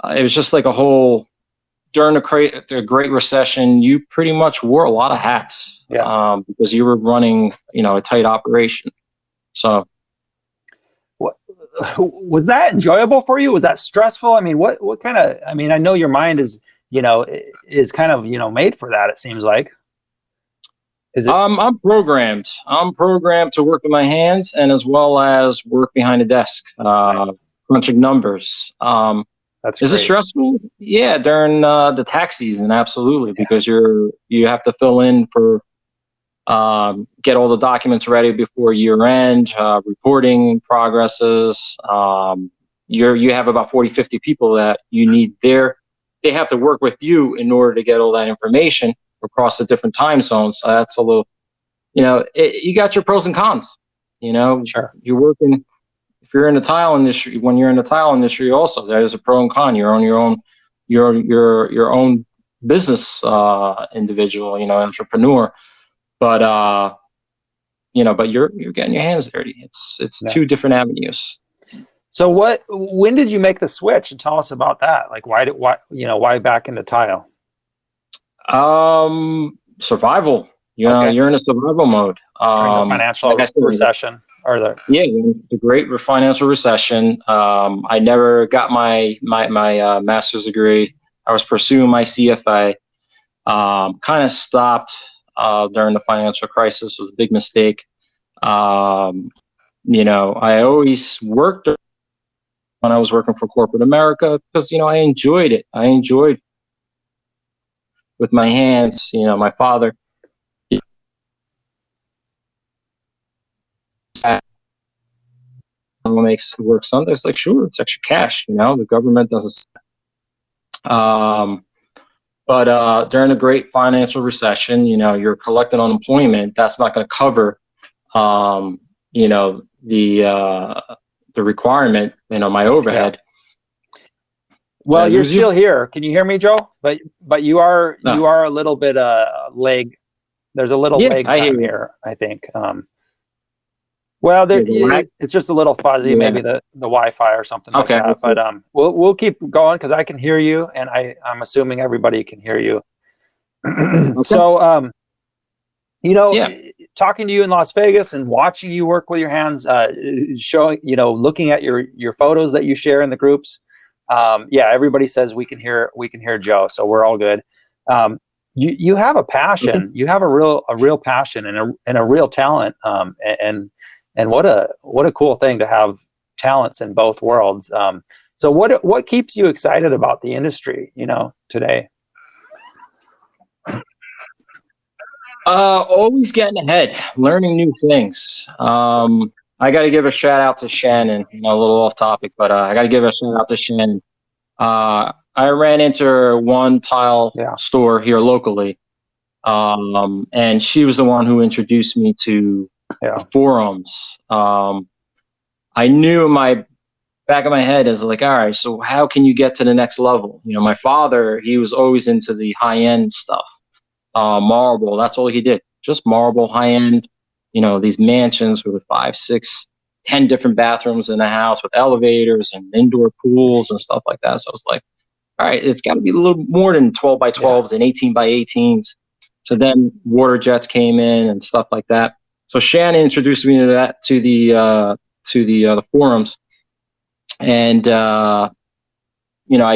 It was just like during the Great Recession, you pretty much wore a lot of hats because you were running, a tight operation. So. Was that enjoyable for you? Was that stressful? I mean, what kind of, I know your mind is, is kind of, made for that, it seems like. Is it? I'm programmed. To work with my hands and as well as work behind a desk, crunching numbers. Is it stressful? Yeah, during the tax season, absolutely, because you have to fill in for get all the documents ready before year end, reporting progresses. You have about 40, 50 people that you need there. They have to work with you in order to get all that information across the different time zones. So that's a little, you got your pros and cons. Sure. You're working. If you're in the tile industry, when you're in the tile industry, also there's a pro and con. You're on your own business individual, entrepreneur. But but you're getting your hands dirty. It's two different avenues. So when did you make the switch, and tell us about that? Like why back into tile? Survival. You're in a survival mode. During the financial recession or the great financial recession. I never got my master's degree. I was pursuing my CFA. Kind of stopped during the financial crisis. It was a big mistake. I always worked when I was working for corporate America because, I enjoyed it. I enjoyed with my hands, my father. someone works Sundays, like, sure, it's extra cash. The government doesn't. But during a great financial recession, you're collecting unemployment. That's not going to cover, the requirement, my overhead. Well, you're still here. Can you hear me, Joe? But you are a little bit lag. There's a little lag time here, I think. Well, it's just a little fuzzy, maybe the Wi-Fi or something like that. But we'll keep going because I can hear you, and I'm assuming everybody can hear you. So, talking to you in Las Vegas and watching you work with your hands, showing, looking at your photos that you share in the groups. Everybody says we can hear Joe, so we're all good. You have a passion. You have a real passion and a real talent. And what a cool thing to have talents in both worlds. So what keeps you excited about the industry, today? Always getting ahead, learning new things. I got to give a shout out to Shannon, a little off topic, but I got to give a shout out to Shannon. I ran into one tile store here locally, and she was the one who introduced me to forums. I knew in my back of my head is like, all right, so how can you get to the next level? My father, he was always into the high-end stuff, marble. That's all he did, just marble, high-end. These mansions with 5, 6, 10 different bathrooms in a house with elevators and indoor pools and stuff like that. So I was like, all right, it's got to be a little more than 12 by 12s and 18 by 18s. So then water jets came in and stuff like that. So Shannon introduced me to that, to the forums, and I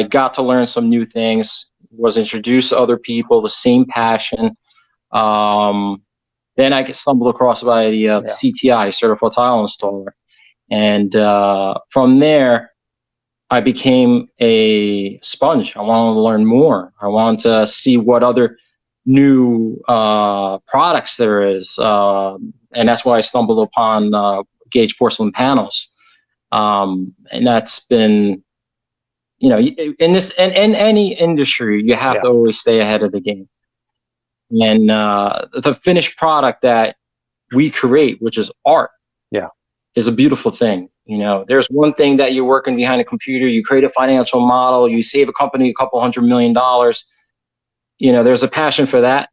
got to learn some new things. Was introduced to other people, the same passion. Then I stumbled across by the CTI, Certified Tile Installer, and from there I became a sponge. I wanted to learn more. I wanted to see what other new products there is, and that's why I stumbled upon Gauged Porcelain Panels, and that's been, in any industry, you have to always stay ahead of the game. And the finished product that we create, which is art, is a beautiful thing. There's one thing that you're working behind a computer, you create a financial model, you save a company a couple $100 million. There's a passion for that,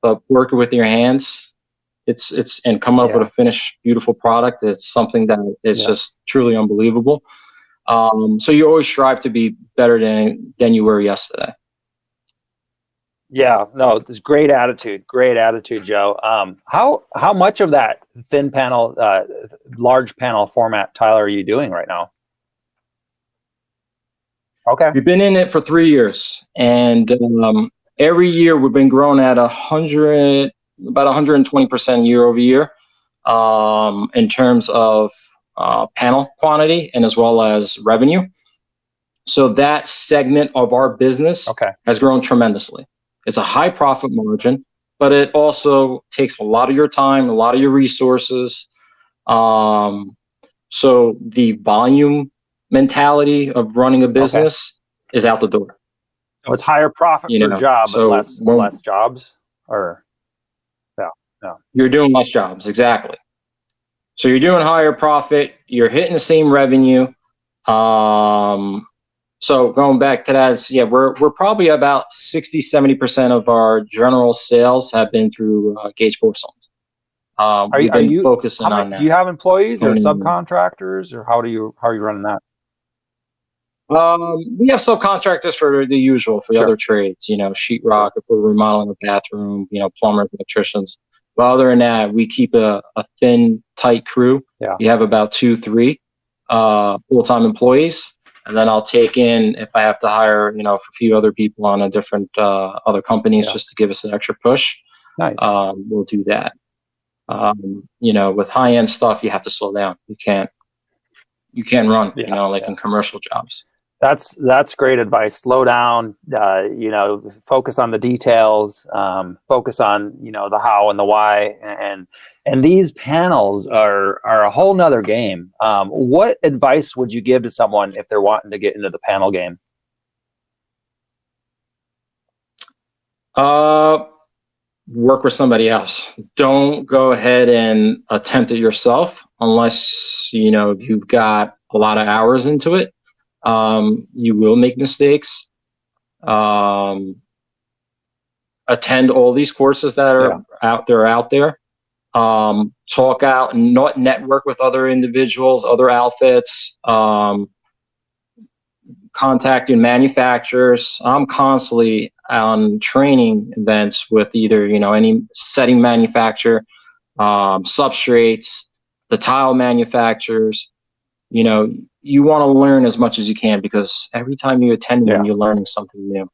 but working with your hands, it's and coming up with a finished, beautiful product, it's something that is just truly unbelievable. So you always strive to be better than you were yesterday. Yeah, no, it's great attitude, Joe. How much of that thin panel, large panel format tile are you doing right now? Okay, we've been in it for 3 years, and every year we've been growing at about 120% year over year, in terms of panel quantity and as well as revenue. So that segment of our business has grown tremendously. It's a high profit margin, but it also takes a lot of your time, a lot of your resources. So the volume mentality of running a business is out the door. So it's higher profit per job, but less jobs, or no. You're doing less jobs, exactly. So you're doing higher profit, you're hitting the same revenue. So going back to that, we're probably about 60-70% of our general sales have been through Gauged Porcelains. Are you focusing on that? Do you have employees or subcontractors, or how are you running that? We have subcontractors for the usual, for the other trades, sheetrock, if we're remodeling a bathroom, plumbers, electricians. But other than that, we keep a thin, tight crew. You have about 2-3 full-time employees. And then I'll take in, if I have to hire, a few other people on a different other companies just to give us an extra push. Nice. We'll do that. With high-end stuff, you have to slow down. You can't run, in commercial jobs. That's great advice. Slow down, focus on the details, focus on, the how and the why. And these panels are a whole nother game. What advice would you give to someone if they're wanting to get into the panel game? Work with somebody else. Don't go ahead and attempt it yourself unless, you've got a lot of hours into it. You will make mistakes. Attend all these courses that are out there. Talk out and not network with other individuals, other outfits. Contacting manufacturers. I'm constantly on training events with either, any setting manufacturer, substrates, the tile manufacturers. You want to learn as much as you can, because every time you attend them, you're learning something new.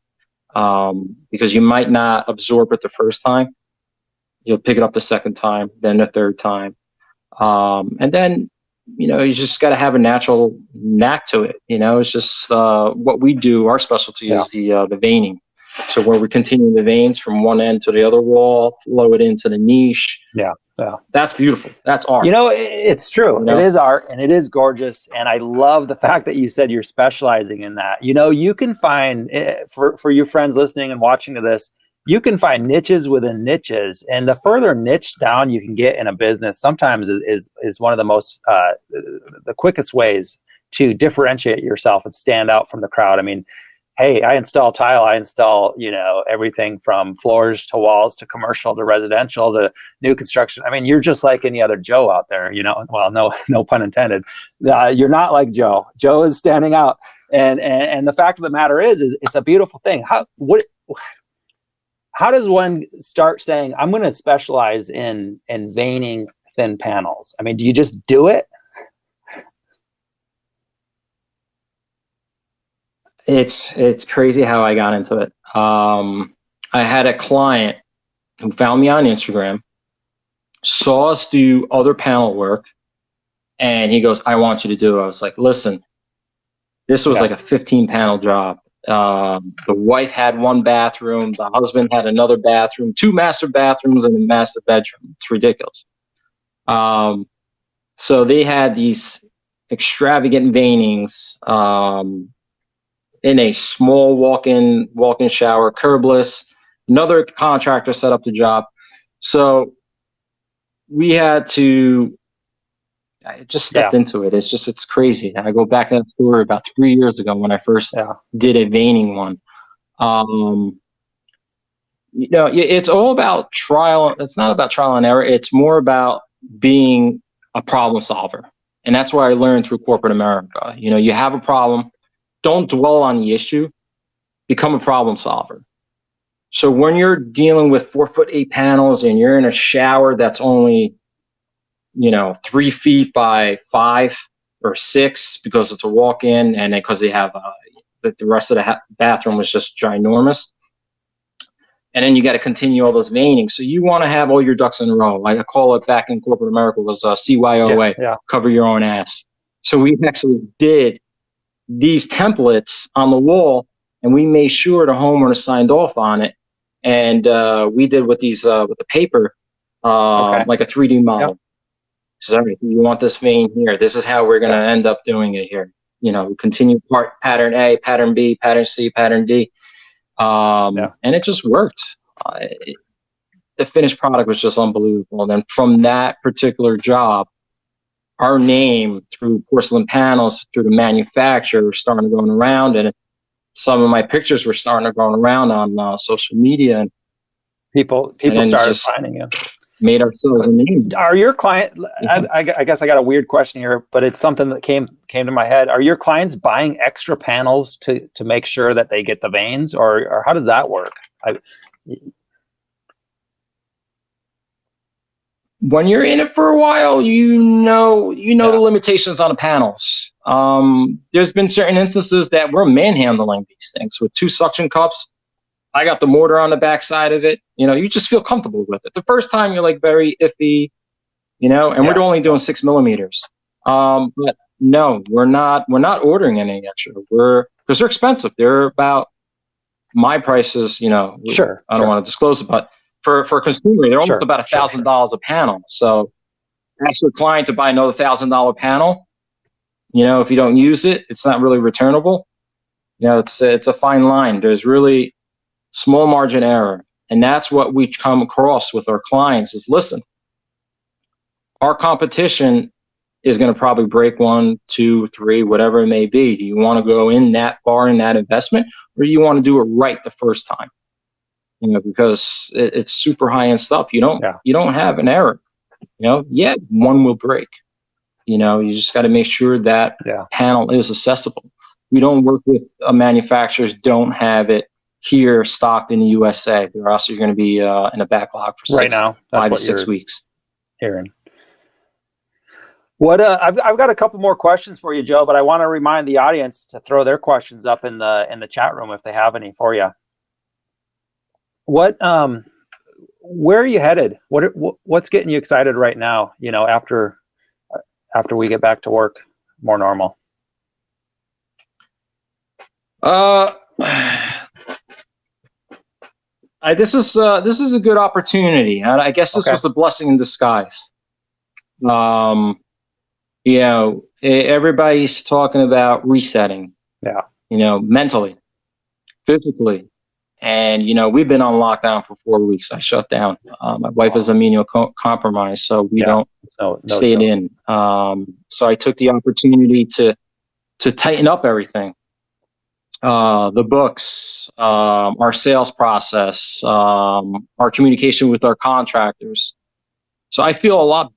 Because you might not absorb it the first time. You'll pick it up the second time, then the third time. And then, you just got to have a natural knack to it. It's just what we do. Our specialty is the veining. So where we continue the veins from one end to the other wall, flow it into the niche. Yeah. That's beautiful. That's art. It's true. It is art, and it is gorgeous. And I love the fact that you said you're specializing in that. You can find, for your friends listening and watching to this, you can find niches within niches, and the further niche down you can get in a business, sometimes is one of the most the quickest ways to differentiate yourself and stand out from the crowd. I mean, hey, I install tile. I install everything from floors to walls to commercial to residential to new construction. I mean, you're just like any other Joe out there. Well, no pun intended. You're not like Joe. Joe is standing out, and the fact of the matter is it's a beautiful thing. How does one start saying, I'm going to specialize in veining thin panels? I mean, do you just do it? It's crazy how I got into it. I had a client who found me on Instagram, saw us do other panel work, and he goes, I want you to do it. I was like, listen, this was like a 15 panel job. The wife had one bathroom, the husband had another bathroom, 2 master bathrooms and a master bedroom. It's ridiculous. So they had these extravagant veinings in a small walk-in shower, curbless. Another contractor set up the job. So we had to, I just stepped into it. It's crazy. I go back to that story about 3 years ago when I first did a veining one. It's all about trial. It's not about trial and error. It's more about being a problem solver. And that's what I learned through corporate America. You have a problem. Don't dwell on the issue. Become a problem solver. So when you're dealing with 4'8" panels and you're in a shower that's only 3 feet by 5 or 6 because it's a walk-in, and because they have the rest of the bathroom was just ginormous. And then you got to continue all those veining. So you want to have all your ducks in a row. I call it back in corporate America was CYOA, cover your own ass. So we actually did these templates on the wall, and we made sure the homeowner signed off on it. And we did with these with the paper, like a 3D model. So, you want this vein here. This is how we're going to end up doing it here. Continue pattern A, pattern B, pattern C, pattern D. And it just worked. The finished product was just unbelievable. And then from that particular job, our name through Porcelain Panels, through the manufacturer, started going around, and some of my pictures were starting to go around on social media. And people started finding you. Made ourselves a name. Are your client? I guess I got a weird question here, but it's something that came to my head. Are your clients buying extra panels to make sure that they get the veins, or how does that work? When you're in it for a while, you know the limitations on the panels. There's been certain instances that we're manhandling these things with 2 suction cups. I got the mortar on the back side of it. You just feel comfortable with it. The first time you're like very iffy, and we're only doing 6 millimeters. But no, we're not ordering any extra. Because they're expensive. They're about my prices, Sure. I don't want to disclose it, but for a consumer, they're almost about $1,000 a panel. So ask your client to buy another $1,000 panel. If you don't use it, it's not really returnable. It's a fine line. There's really small margin error. And that's what we come across with our clients is, listen, our competition is going to probably break 1, 2, 3, whatever it may be. Do you want to go in that far in that investment, or do you want to do it right the first time? Because it's super high end stuff. You don't have an error. One will break. You just got to make sure that panel is accessible. We don't work with manufacturers don't have it here stocked in the USA. Or else you're going to be in a backlog for right now. That's 5 to 6 weeks. Hearing. What I've got a couple more questions for you, Joe, but I want to remind the audience to throw their questions up in the chat room if they have any for you. Where are you headed? What's getting you excited right now? After we get back to work more normal. This is a good opportunity. I guess this was a blessing in disguise. Everybody's talking about resetting. Mentally, physically. And, we've been on lockdown for 4 weeks. I shut down. My wife is immunocompromised, so we don't stay in. So I took the opportunity to tighten up everything. The books, our sales process, our communication with our contractors. So I feel a lot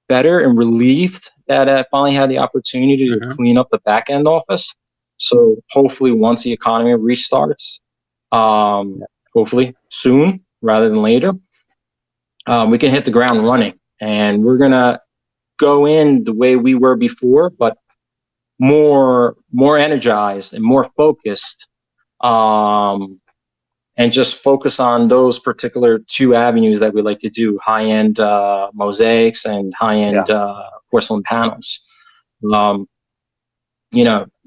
better and relieved that I finally had the opportunity to clean up the back end office. So hopefully once the economy restarts, hopefully soon rather than later, we can hit the ground running, and we're going to go in the way we were before, but more energized and more focused, and just focus on those particular 2 avenues that we like to do: high-end mosaics and high-end porcelain panels.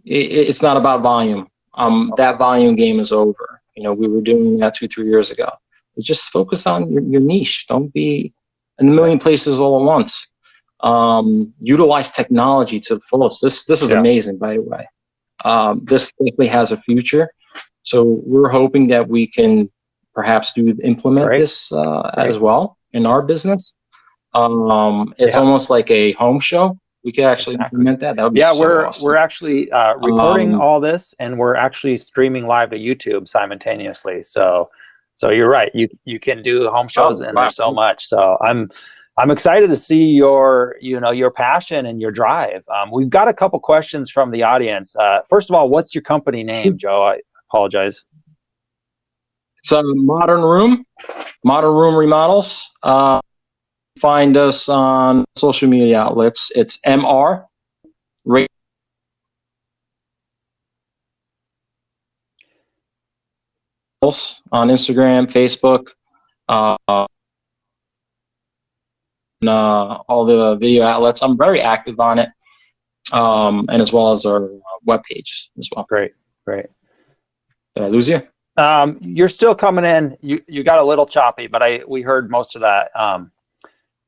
It's not about volume. That volume game is over. We were doing that 2-3 years ago. Just focus on your niche. Don't be in a million places all at once. Utilize technology to the fullest. This is amazing, by the way. This definitely has a future. So we're hoping that we can perhaps implement this as well in our business. It's almost like a home show. We could actually implement that. That would be awesome. We're actually recording all this, and we're actually streaming live to YouTube simultaneously. So you're right. You can do home shows, and there's so much. So I'm excited to see your passion and your drive. We've got a couple questions from the audience. First of all, what's your company name, Joe? I apologize. It's Modern Room Remodels. Find us on social media outlets. It's MR. On Instagram, Facebook, all the video outlets. I'm very active on it, and as well as our webpage as well. Great. Did I lose you? You're still coming in. You got a little choppy, but we heard most of that.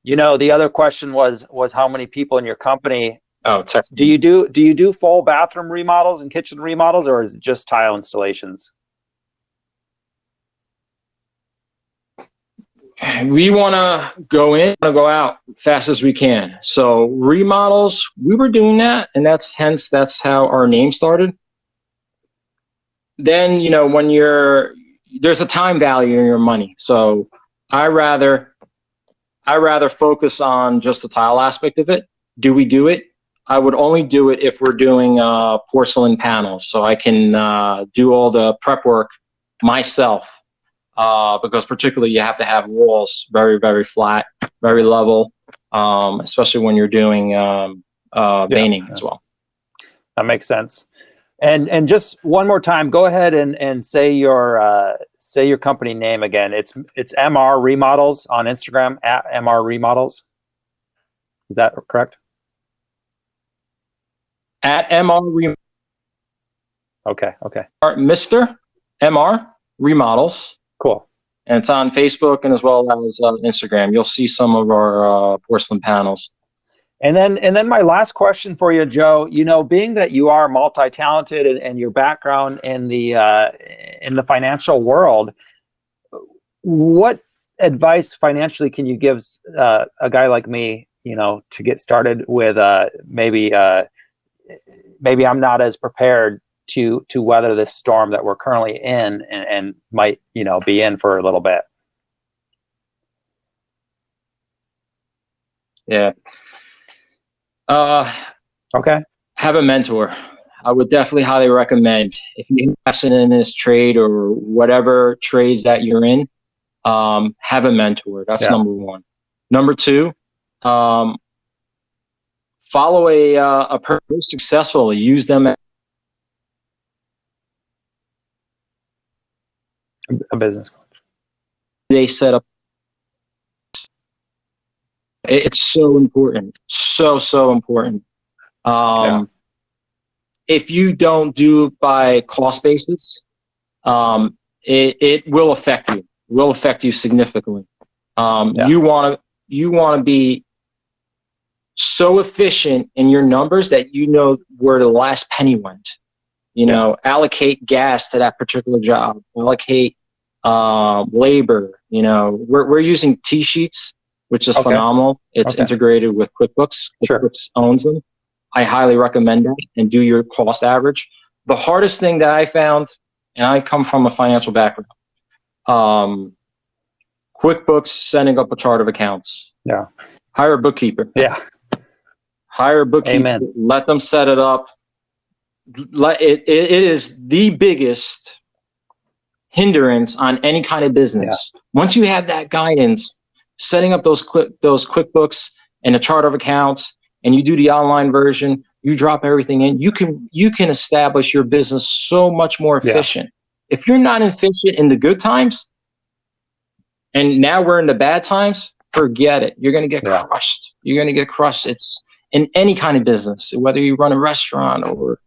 The other question was how many people in your company? Oh, do you do full bathroom remodels and kitchen remodels, or is it just tile installations? We want to go go out fast as we can. So remodels, we were doing that, and that's how our name started. Then, when there's a time value in your money. So I rather focus on just the tile aspect of it. Do we do it? I would only do it if we're doing porcelain panels, so I can do all the prep work myself. Because particularly you have to have walls very, very flat, very level, especially when you're doing veining as well. That makes sense. And just one more time, go ahead and say your company name again. It's MR Remodels on Instagram, at MR Remodels. Is that correct? At MR Okay. Mr. MR Remodels. Cool. And it's on Facebook and as well as Instagram. You'll see some of our porcelain panels. And then my last question for you, Joe, being that you are multi-talented and your background in the financial world, what advice financially can you give a guy like me, to get started with maybe I'm not as prepared to weather this storm that we're currently in and might, be in for a little bit? Yeah. Okay. Have a mentor. I would definitely highly recommend, if you're invested in this trade or whatever trades that you're in, have a mentor. That's number one. Number two, follow a person who's successful. Use them as a business coach. They set up. It's so important. So important. If you don't do it by cost basis, it will affect you. Will affect you significantly. You want to be so efficient in your numbers that you know where the last penny went. Allocate gas to that particular job. Allocate labor. We're using T-sheets, which is phenomenal. It's integrated with QuickBooks. QuickBooks owns them. I highly recommend that, and do your cost average. The hardest thing that I found, and I come from a financial background, QuickBooks setting up a chart of accounts. Yeah. Hire a bookkeeper. Yeah. Hire a bookkeeper. Amen. Let them set it up. It is the biggest hindrance on any kind of business. Yeah. Once you have that guidance, setting up those QuickBooks and a chart of accounts, and you do the online version, you drop everything in, you can establish your business so much more efficient. Yeah. If you're not efficient in the good times, and now we're in the bad times, forget it. You're going to get crushed. You're going to get crushed. It's in any kind of business, whether you run a restaurant or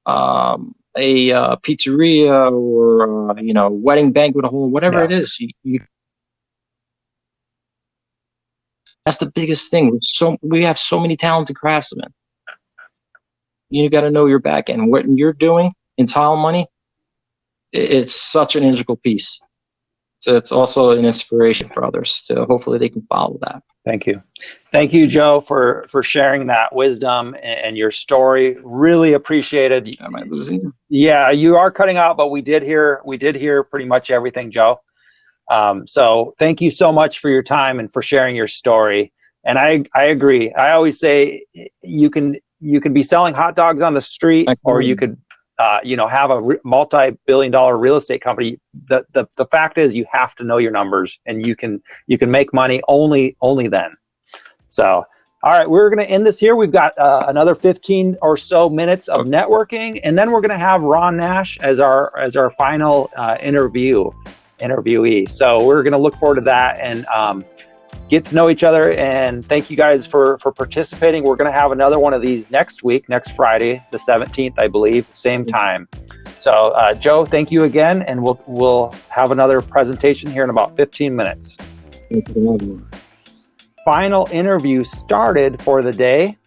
a pizzeria or wedding banquet hall, whatever it is. That's the biggest thing. We have so many talented craftsmen. You got to know your back end. What you're doing in tile money, it's such an integral piece. So it's also an inspiration for others to hopefully they can follow that. Thank you, Joe, for sharing that wisdom and your story. Really appreciated. Am I losing you? Yeah, you are cutting out, but we did hear pretty much everything, Joe. So thank you so much for your time and for sharing your story. And I agree. I always say you can be selling hot dogs on the street, or you could have a multi-billion-dollar real estate company. The fact is, you have to know your numbers, and you can make money only then. So, all right, we're going to end this here. We've got another 15 or so minutes of networking, and then we're going to have Ron Nash as our final interviewee. So we're going to look forward to that and get to know each other. And thank you guys for participating. We're going to have another one of these next Friday, the 17th, I believe, same time. So Joe, thank you again, and we'll have another presentation here in about 15 minutes. Thank you. Final interview started for the day.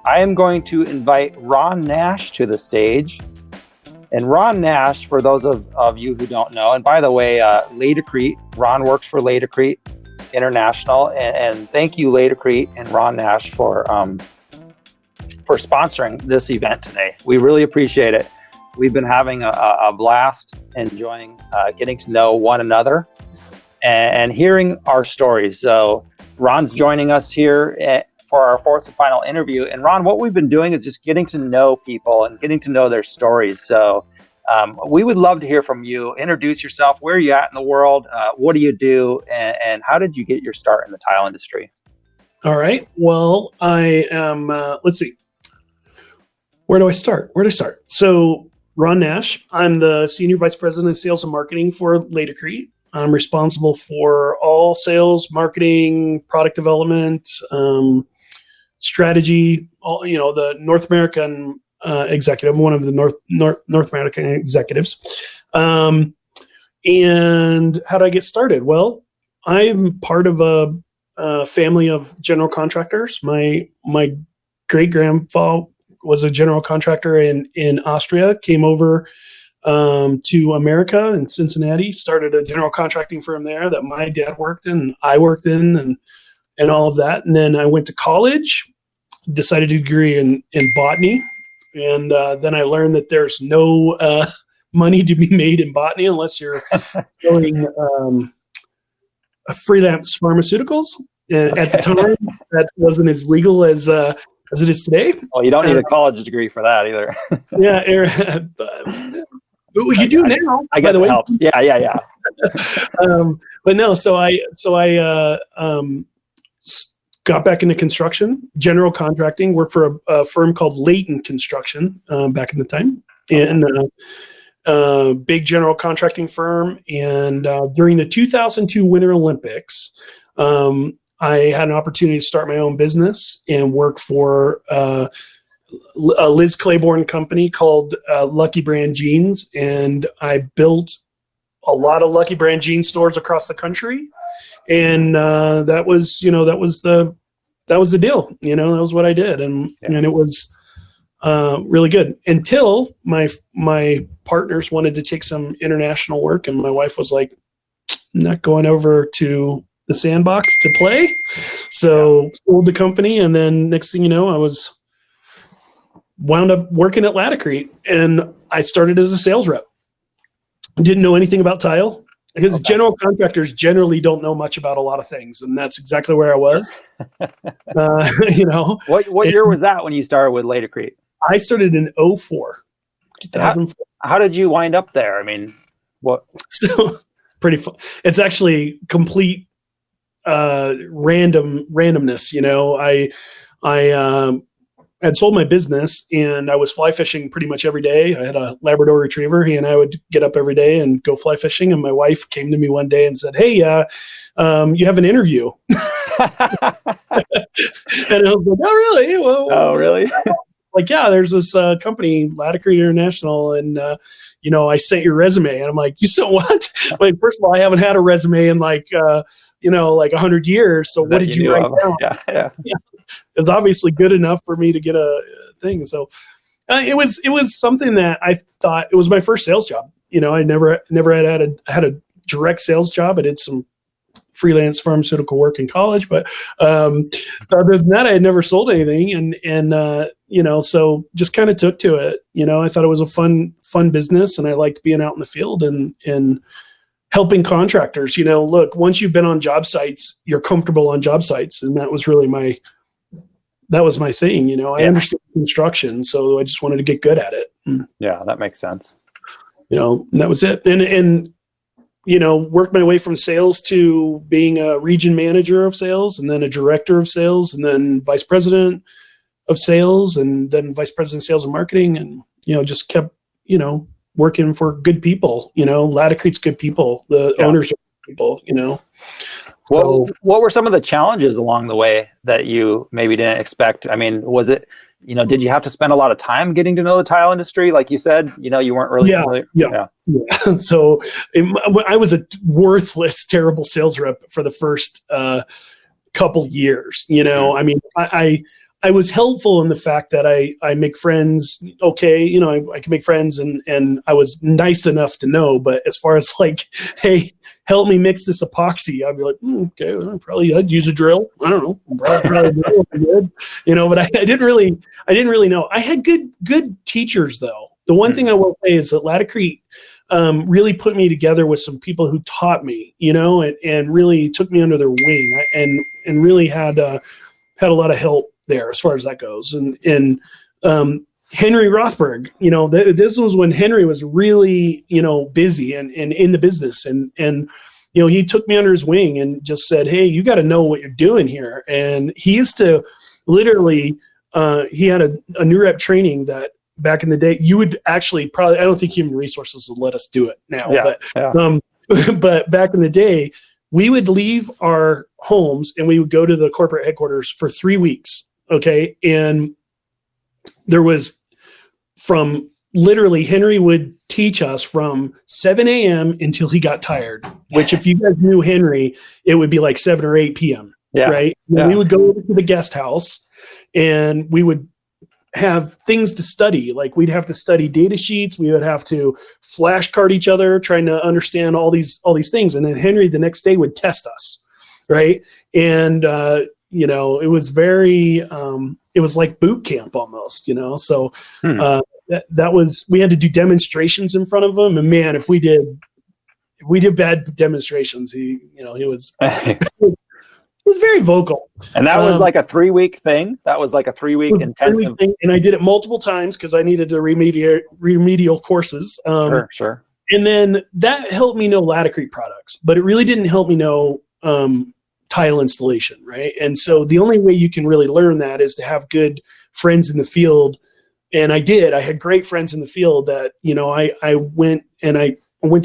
I am going to invite Ron Nash to the stage. And Ron Nash, for those of you who don't know, and by the way, Laticrete, Ron works for Laticrete International, and thank you, Laticrete and Ron Nash, for sponsoring this event today. We really appreciate it. We've been having a blast, enjoying getting to know one another and hearing our stories. So Ron's joining us here for our fourth and final interview. And Ron, what we've been doing is just getting to know people and getting to know their stories. So we would love to hear from you. Introduce yourself. Where are you at in the world? What do you do? And how did you get your start in the tile industry? All right. Well, I am, let's see. Where do I start? So Ron Nash, I'm the Senior Vice President of Sales and Marketing for Laticrete. I'm responsible for all sales, marketing, product development, strategy, the North American executive, one of the North American executives. And how did I get started? Well, I'm part of a family of general contractors. My great grandfather was a general contractor in Austria, came over to America in Cincinnati, started a general contracting firm there that my dad worked in, and I worked in, and all of that. And then I went to college, decided to degree in botany. And then I learned that there's no money to be made in botany unless you're selling freelance pharmaceuticals. And at the time, that wasn't as legal as it is today. Well, you don't need a college degree for that either. You do now. I guess it helps. Yeah. But no, so I got back into construction, general contracting, worked for a firm called Layton Construction back in the time, and big general contracting firm. And during the 2002 Winter Olympics, I had an opportunity to start my own business and work for a Liz Claiborne company called Lucky Brand Jeans. And I built a lot of Lucky Brand Jeans stores across the country. And that was the deal. That was what I did, and it was really good until my partners wanted to take some international work, and my wife was like, "Not going over to the sandbox to play." So sold the company, and then next thing you know, I was wound up working at Laticrete, and I started as a sales rep. Didn't know anything about tile. Because general contractors generally don't know much about a lot of things, and that's exactly where I was. What year was that when you started with Laticrete? I started in 2004. How did you wind up there? I mean, what? So pretty fun. It's actually complete randomness. I had sold my business, and I was fly fishing pretty much every day. I had a Labrador Retriever. He and I would get up every day and go fly fishing. And my wife came to me one day and said, "Hey, you have an interview." And I was like, "Oh, really? Well, oh, really?" Like, yeah, there's this company, Laticrete International, and I sent your resume. And I'm like, "You sent what?" Like, first of all, I haven't had a resume in like 100 years. So what did you write down? Yeah. It's obviously good enough for me to get a thing. So it was something that I thought it was my first sales job. I never had a direct sales job. I did some freelance pharmaceutical work in college, but other than that, I had never sold anything. And so just kind of took to it. I thought it was a fun business, and I liked being out in the field and helping contractors. Look, once you've been on job sites, you're comfortable on job sites, and that was really my thing. I understood construction, so I just wanted to get good at it. Yeah, that makes sense. And that was it. And worked my way from sales to being a region manager of sales, and then a director of sales, and then vice president of sales, and then vice president of sales and marketing, and just kept working for good people. Laticrete's good people. The owners are good people. What were some of the challenges along the way that you maybe didn't expect? I mean, was it, did you have to spend a lot of time getting to know the tile industry? Like you said, you weren't really familiar. Yeah. So I was a worthless, terrible sales rep for the first couple years. I mean, I was helpful in the fact that I make friends. Okay. I can make friends, and I was nice enough to know, but as far as like, hey, help me mix this epoxy, I'd be like, okay, well, I'd use a drill. I don't know. Probably good. But I didn't really know. I had good teachers though. The one thing I will say is that Laticrete really put me together with some people who taught me, and really took me under their wing, and really had a lot of help there as far as that goes. And Henry Rothberg, this was when Henry was really, busy and in the business. And he took me under his wing and just said, "Hey, you got to know what you're doing here." And he used to literally, he had a new rep training that back in the day, you would actually probably, I don't think human resources would let us do it now, but back in the day, we would leave our homes and we would go to the corporate headquarters for 3 weeks Okay. And there was from literally Henry would teach us from 7 a.m. until he got tired, which if you guys knew Henry, it would be like 7 or 8 p.m. Yeah. Right. Yeah. We would go over to the guest house and we would have things to study. Like we'd have to study data sheets. We would have to flashcard each other, trying to understand all these things. And then Henry the next day would test us. Right. And, it was very, it was like boot camp almost, so, that was, we had to do demonstrations in front of him. And man, if we did bad demonstrations, he was, he was very vocal. And that was like a 3-week thing. That was like a 3-week intensive thing. And I did it multiple times because I needed the remedial courses. Sure. And then that helped me know Laticrete products, but it really didn't help me know tile installation, right? And so the only way you can really learn that is to have good friends in the field. And I did. I had great friends in the field that, I went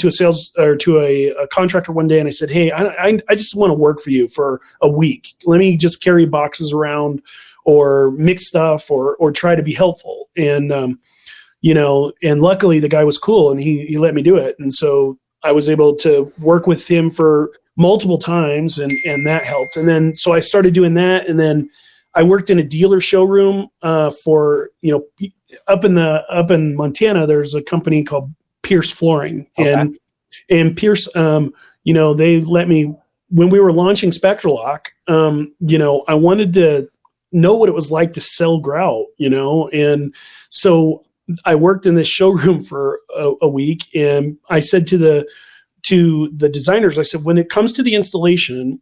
to a sales or to a contractor one day and I said, hey, I just want to work for you for a week. Let me just carry boxes around or mix stuff or try to be helpful. And, and luckily the guy was cool and he let me do it. And so I was able to work with him for multiple times and that helped. And then, so I started doing that. And then I worked in a dealer showroom for, up in Montana, there's a company called Pierce Flooring. Okay. And Pierce, they let me, when we were launching SpectraLock, I wanted to know what it was like to sell grout, and so I worked in this showroom for a week, and I said to the designers, I said, when it comes to the installation,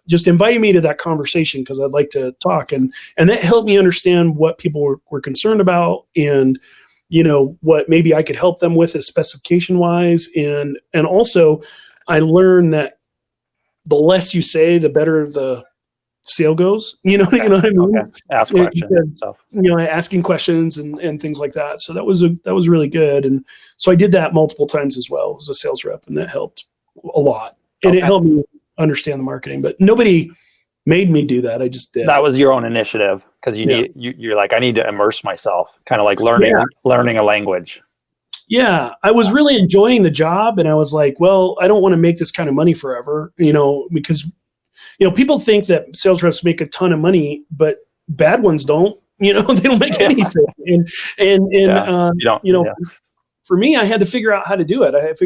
just invite me to that conversation because I'd like to talk. And that helped me understand what people were concerned about and, what maybe I could help them with as specification wise. And also I learned that the less you say, the better the sale goes, you know what I mean? Okay. Ask questions and stuff. Asking questions and things like that. So that was really good. And so I did that multiple times as well as a sales rep, and that helped a lot. And it helped me understand the marketing, but nobody made me do that. I just did. That was your own initiative because you're like, I need to immerse myself, kind of like learning a language. Yeah, I was really enjoying the job, and I was like, well, I don't want to make this kind of money forever, because people think that sales reps make a ton of money, but bad ones don't. They don't make anything. For me, I had to figure out how to do it. I had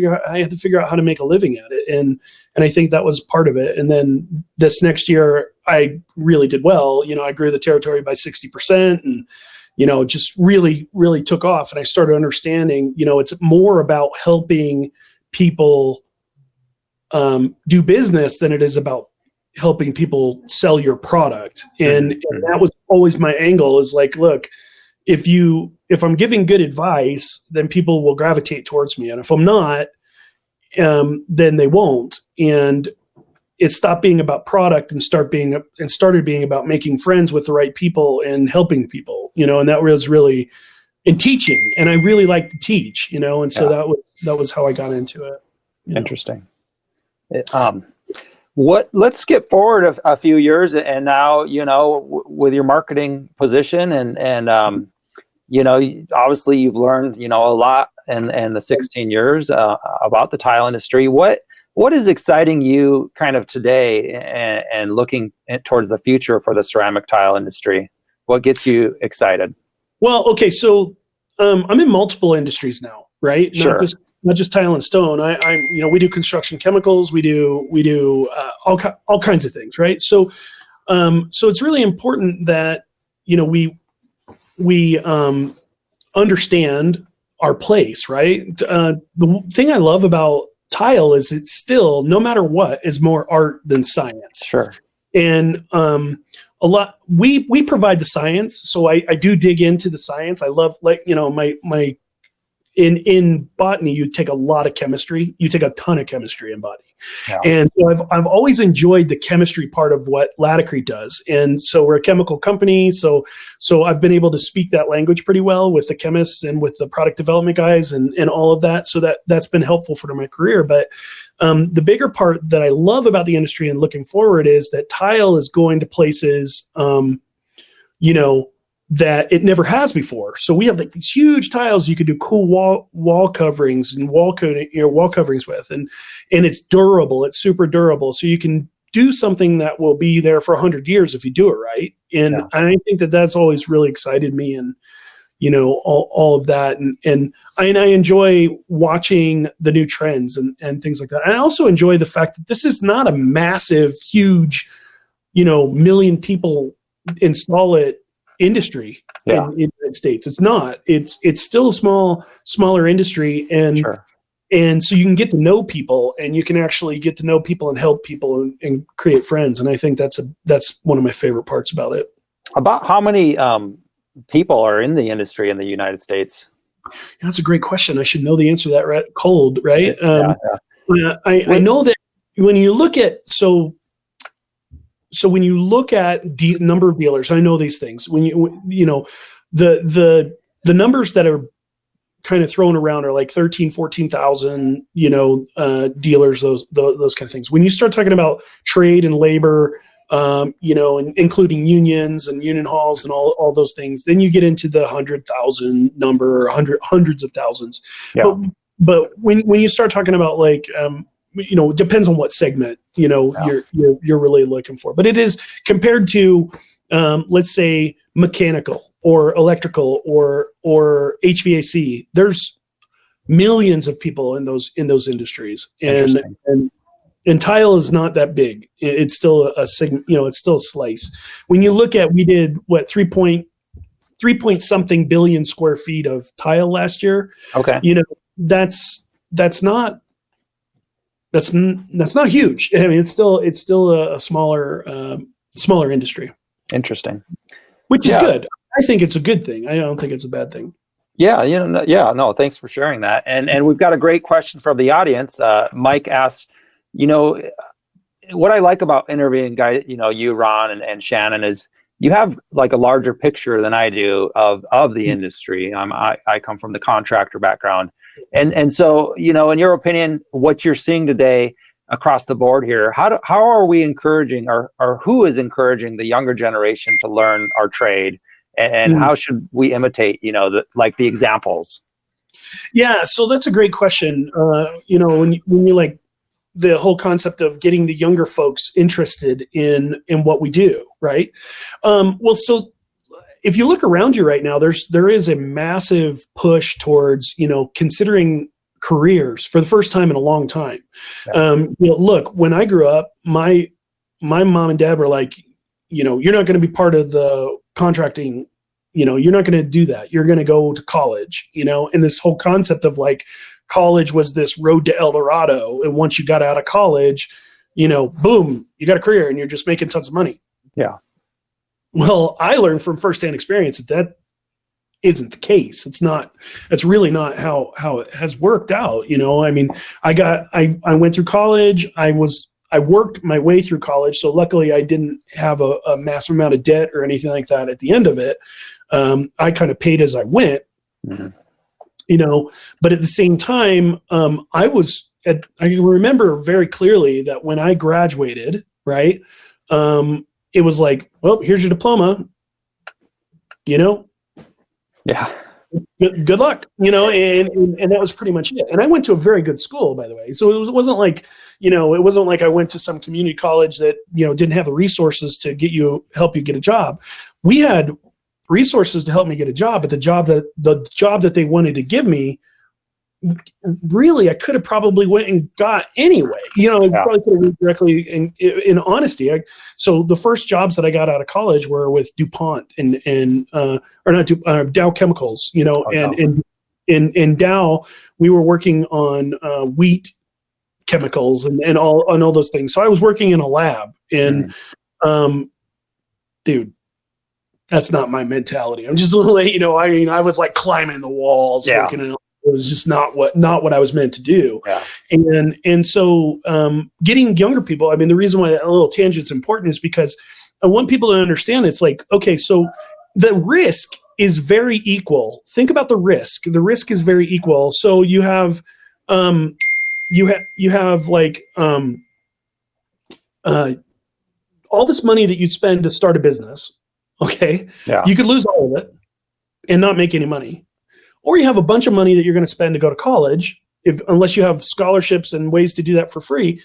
to figure out how to make a living at it, and I think that was part of it. And then this next year, I really did well. I grew the territory by 60%, and just really, really took off. And I started understanding, it's more about helping people do business than it is about helping people sell your product. And that was always my angle, is like, look, if I'm giving good advice, then people will gravitate towards me. And if I'm not, then they won't. And it stopped being about product and started being about making friends with the right people and helping people, and that was really in teaching. And I really like to teach, and so that was how I got into it. Interesting. Let's skip forward a few years, and now, with your marketing position and obviously you've learned, a lot in the 16 years about the tile industry. What is exciting you kind of today and looking towards the future for the ceramic tile industry? What gets you excited? Well, okay. So I'm in multiple industries now, right? Sure. Not just tile and stone. We do construction chemicals. We do all kinds of things, right? So it's really important that we understand our place, right? The thing I love about tile is it's still, no matter what, is more art than science. Sure. And we provide the science, so I do dig into the science. I love, in botany, you take a lot of chemistry. You take a ton of chemistry in botany. Yeah. And so I've always enjoyed the chemistry part of what Laticrete does. And so we're a chemical company. So I've been able to speak that language pretty well with the chemists and with the product development guys and all of that. So that's been helpful for my career. But the bigger part that I love about the industry and looking forward is that tile is going to places that it never has before. So we have like these huge tiles you could do cool wall coverings and wall coverings with, and it's durable. It's super durable. So you can do something that will be there for 100 years if you do it right. And I think that's always really excited me, and all of that, and I enjoy watching the new trends and things like that. And I also enjoy the fact that this is not a massive, huge, million people install it industry in the United States. It's not. It's still a smaller industry, and and so you can get to know people, and you can actually get to know people and help people and create friends. And I think that's one of my favorite parts about it. About how many people are in the industry in the United States? That's a great question. I should know the answer to that right? I know that when you look at so when you look at number of dealers, I know these things. When the numbers that are kind of thrown around are like 13, 14,000, dealers, those kind of things. When you start talking about trade and labor, and including unions and union halls and all those things, then you get into the 100,000 number, or hundreds of thousands. Yeah. But when you start talking about like, it depends on what segment, you're really looking for. But it is compared to, let's say, mechanical or electrical or HVAC. There's millions of people in those industries, and tile is not that big. It's still a segment, it's still a slice. When you look at, we did what 3 point something billion square feet of tile last year. Okay, that's not huge. I mean, it's still a smaller industry. Interesting. Which is good. I think it's a good thing. I don't think it's a bad thing. Yeah, no, thanks for sharing that. And we've got a great question from the audience. Mike asked, what I like about interviewing guys, you, Ron, and Shannon, is you have like a larger picture than I do of the industry. I come from the contractor background. And so, in your opinion, what you're seeing today across the board here, how are we encouraging, or who is encouraging the younger generation to learn our trade, and how should we imitate, the examples? Yeah, so that's a great question. When you like the whole concept of getting the younger folks interested in what we do, right? So if you look around you right now, there is a massive push towards, considering careers for the first time in a long time. Yeah. Look, when I grew up, my mom and dad were like, you're not going to be part of the contracting, you're not going to do that. You're going to go to college, and this whole concept of like college was this road to El Dorado. And once you got out of college, boom, you got a career and you're just making tons of money. Yeah. Well, I learned from firsthand experience that isn't the case. It's really not how it has worked out. I mean, I went through college. I worked my way through college. So luckily I didn't have a massive amount of debt or anything like that at the end of it. I kind of paid as I went, but at the same time, I remember very clearly that when I graduated, right, it was like, well, here's your diploma, yeah, good luck, and that was pretty much it. And I went to a very good school, by the way. So it wasn't like I went to some community college that, didn't have the resources to help you get a job. We had resources to help me get a job, but the job that they wanted to give me, really, I could have probably went and got anyway. I probably could have went directly in honesty. So the first jobs that I got out of college were with DuPont Dow Chemicals, and in Dow, we were working on wheat chemicals and all those things. So I was working in a lab, and dude, that's not my mentality. I'm just I was like climbing the walls, working in. It was just not what I was meant to do. Yeah. And so getting younger people, I mean, the reason why that little tangent's important is because I want people to understand it's like, okay, so the risk is very equal. Think about the risk. The risk is very equal. So you have like all this money that you spend to start a business, Okay. Yeah. You could lose all of it and not make any money. Or you have a bunch of money that you're going to spend to go to college, unless you have scholarships and ways to do that for free.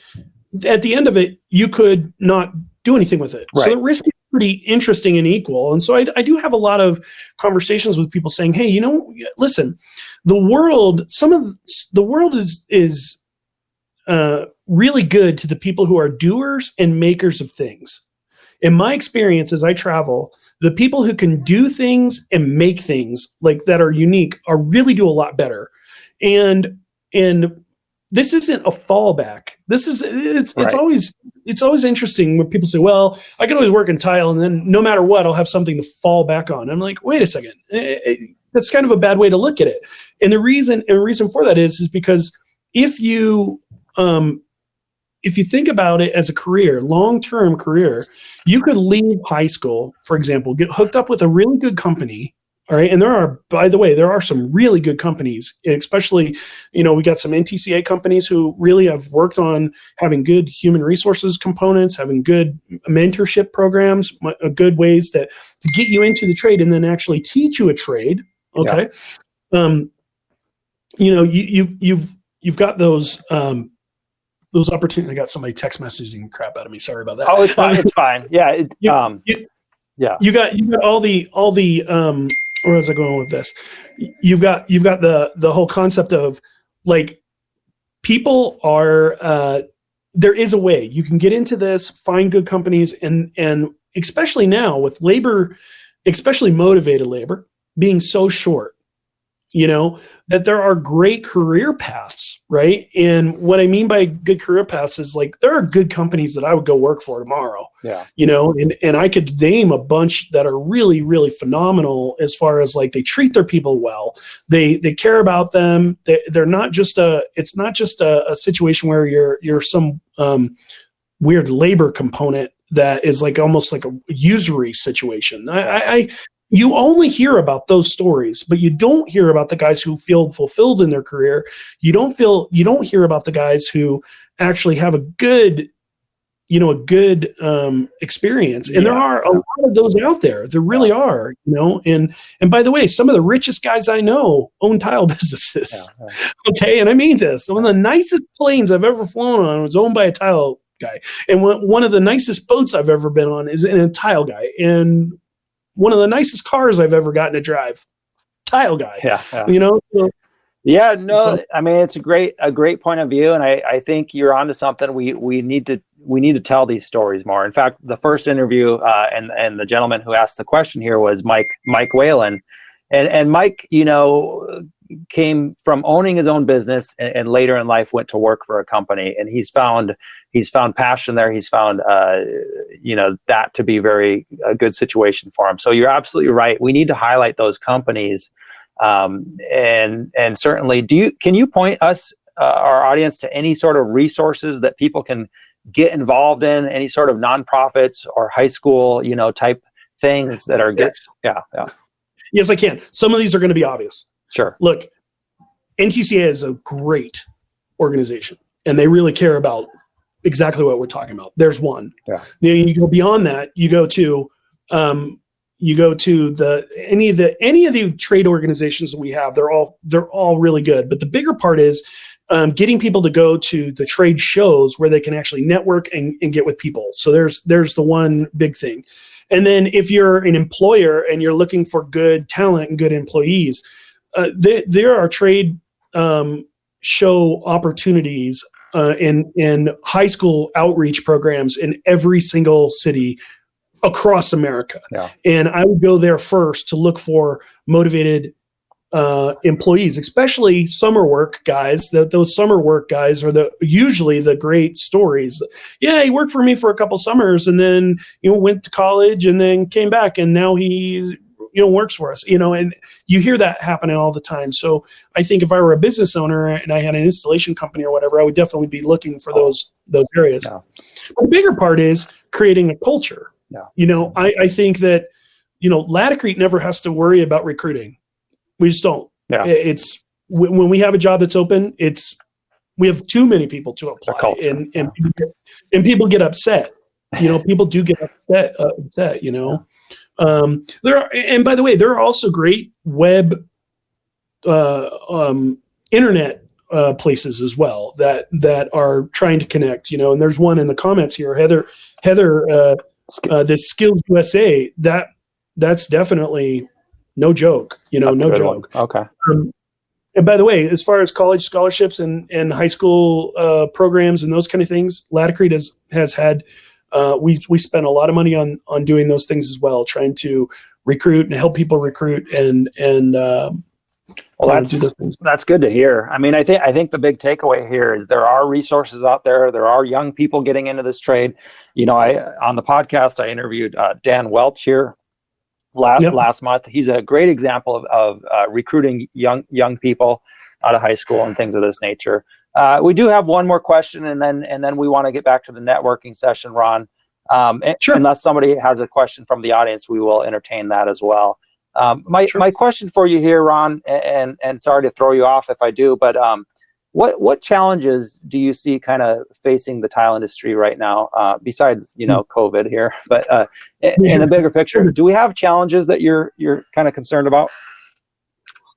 At the end of it, you could not do anything with it. Right. So the risk is pretty interesting and equal. And so I do have a lot of conversations with people saying, hey, listen, the world is really good to the people who are doers and makers of things. In my experience, as I travel, the people who can do things and make things like that are unique really do a lot better. And this isn't a fallback. It's always interesting when people say, well, I can always work in tile and then no matter what, I'll have something to fall back on. I'm like, wait a second. That's kind of a bad way to look at it. And the reason for that is because if you think about it as a career, long-term career, you could leave high school, for example, get hooked up with a really good company. All right. And by the way, there are some really good companies, especially, we got some NTCA companies who really have worked on having good human resources components, having good mentorship programs, good ways to get you into the trade and then actually teach you a trade. Okay. Yeah. You've got those opportunities. I got somebody text messaging crap out of me. Sorry about that. Oh, it's fine. It's fine. Yeah. Yeah. You got all the where was I going with this? You've got the whole concept of like people are there is a way you can get into this, find good companies, and especially now with labor, especially motivated labor being so short, that there are great career paths, right? And what I mean by good career paths is like there are good companies that I would go work for tomorrow. Yeah. And I could name a bunch that are really, really phenomenal as far as like they treat their people well. They care about them. They're not just it's not just a situation where you're some weird labor component that is like almost like a usury situation. You only hear about those stories, but you don't hear about the guys who feel fulfilled in their career. You don't hear about the guys who actually have a good experience. And there are a lot of those out there. There really are, and by the way, some of the richest guys I know own tile businesses. Okay. And I mean this, one of the nicest planes I've ever flown on was owned by a tile guy. And one of the nicest boats I've ever been on is in a tile guy. And one of the nicest cars I've ever gotten to drive, tile guy. Yeah. So, I mean, it's a great point of view, and I think you're onto something. We need to tell these stories more. In fact, the first interview and the gentleman who asked the question here was Mike Whalen, and Mike, came from owning his own business and later in life went to work for a company, and he's found passion there. He's found that to be a good situation for him. So you're absolutely right. We need to highlight those companies, and certainly can you point us our audience to any sort of resources that people can get involved in, any sort of nonprofits or high school type things that are good? Yes, I can. Some of these are going to be obvious. Sure. Look, NTCA is a great organization, and they really care about exactly what we're talking about. There's one. Yeah. Then you go beyond that. You go to any of the trade organizations that we have. They're all really good. But the bigger part is getting people to go to the trade shows where they can actually network and get with people. So there's the one big thing. And then if you're an employer and you're looking for good talent and good employees, there are trade show opportunities in high school outreach programs in every single city across America. Yeah. And I would go there first to look for motivated employees, especially summer work guys. Those summer work guys are usually the great stories. Yeah, he worked for me for a couple summers and then went to college and then came back and now he works for us. And you hear that happening all the time. So I think if I were a business owner and I had an installation company or whatever, I would definitely be looking for those areas. Yeah. But the bigger part is creating a culture. Yeah. I think that Laticrete never has to worry about recruiting. We just don't. Yeah. It's when we have a job that's open, we have too many people to apply, and people get upset. People do get upset. And by the way, there are also great web internet places as well that are trying to connect, and there's one in the comments here, Heather, the Skills USA, that's definitely no joke, no joke. One. Okay. And by the way, as far as college scholarships and high school programs and those kind of things, Laticrete has had, we spent a lot of money on doing those things as well, trying to recruit and help people recruit and do those things. That's good to hear. I mean, I think the big takeaway here is there are resources out there. There are young people getting into this trade. On the podcast, I interviewed Dan Welch here last month. He's a great example of recruiting young people out of high school and things of this nature. We do have one more question, and then we want to get back to the networking session, Ron. Sure. Unless somebody has a question from the audience, we will entertain that as well. My question for you here, Ron, and sorry to throw you off if I do, but what challenges do you see kind of facing the tile industry right now, besides COVID here? But in the bigger picture, do we have challenges that you're kind of concerned about?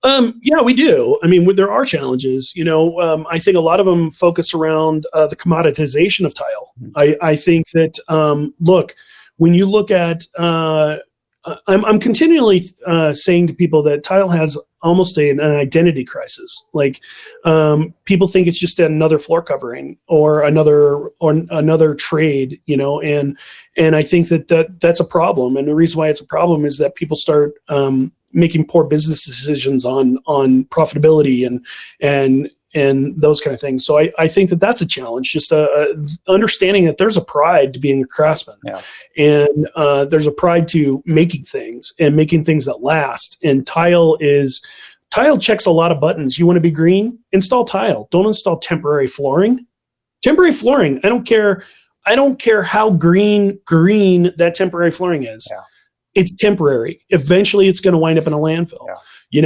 Yeah, we do. I mean, there are challenges. I think a lot of them focus around the commoditization of tile. I think that look, when you look at I'm continually saying to people that tile has almost an identity crisis. Like people think it's just another floor covering or another trade, and I think that's a problem. And the reason why it's a problem is that people start making poor business decisions on profitability and those kind of things. So I think that's a challenge, just understanding that there's a pride to being a craftsman, and there's a pride to making things that last. And tile checks a lot of buttons. You want to be green? Install tile. Don't install temporary flooring. Temporary flooring. I don't care how green that temporary flooring is. Yeah. It's temporary. Eventually, it's going to wind up in a landfill. Yeah.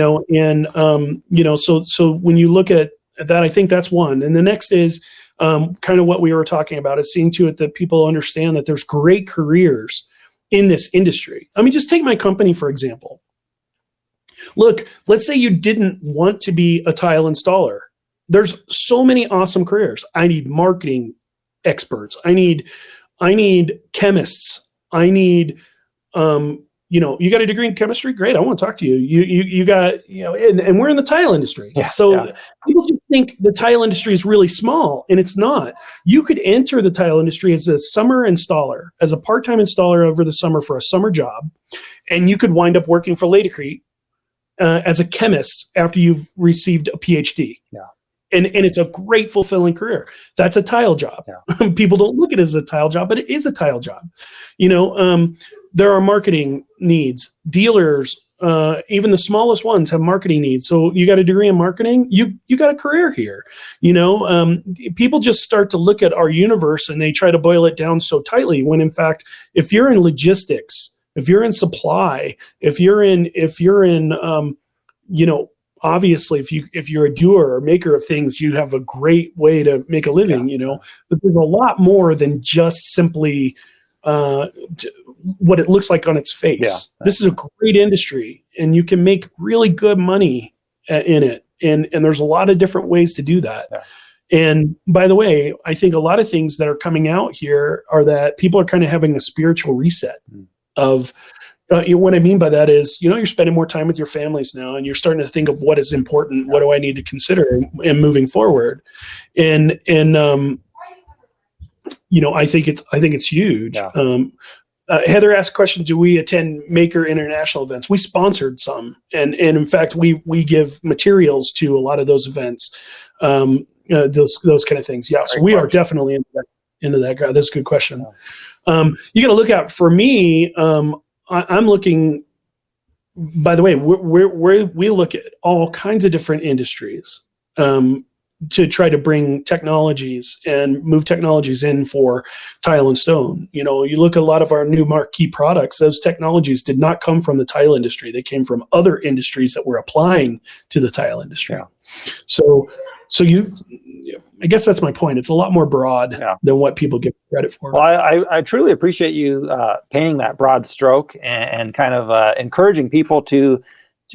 So when you look at that, I think that's one. And the next is kind of what we were talking about, is seeing to it that people understand that there's great careers in this industry. I mean, just take my company, for example. Look, let's say you didn't want to be a tile installer. There's so many awesome careers. I need marketing experts. I need chemists. I need, you got a degree in chemistry? Great. I want to talk to you. You got, and we're in the tile industry. Yeah, so people just think the tile industry is really small, and it's not. You could enter the tile industry as a summer installer, as a part-time installer over the summer for a summer job. And you could wind up working for Laticrete as a chemist after you've received a PhD. Yeah. And it's a great fulfilling career. That's a tile job. Yeah. People don't look at it as a tile job, but it is a tile job. There are marketing needs. Dealers, even the smallest ones, have marketing needs. So you got a degree in marketing, you got a career here. People just start to look at our universe and they try to boil it down so tightly, when in fact, if you're in logistics, if you're in supply, if you're in obviously, if you're a doer or maker of things, you have a great way to make a living. But there's a lot more than just simply what it looks like on its face. Yeah. This is a great industry, and you can make really good money in it. And there's a lot of different ways to do that. Yeah. And by the way, I think a lot of things that are coming out here are that people are kind of having a spiritual reset of, what I mean by that is, you're spending more time with your families now, and you're starting to think of what is important. What do I need to consider in moving forward? And I think it's huge. Yeah. Heather asked a question: do we attend Maker International events? We sponsored some, and in fact, we give materials to a lot of those events, those kind of things. Yeah, so we are definitely into that. That's a good question. Yeah. You got to look out for me. I'm looking. By the way, we look at all kinds of different industries to try to bring technologies and move technologies in for tile and stone. You look at a lot of our new marquee products, those technologies did not come from the tile industry. They came from other industries that were applying to the tile industry. Yeah. So So I guess that's my point. It's a lot more broad than what people give credit for. Well, I truly appreciate you painting that broad stroke and kind of encouraging people to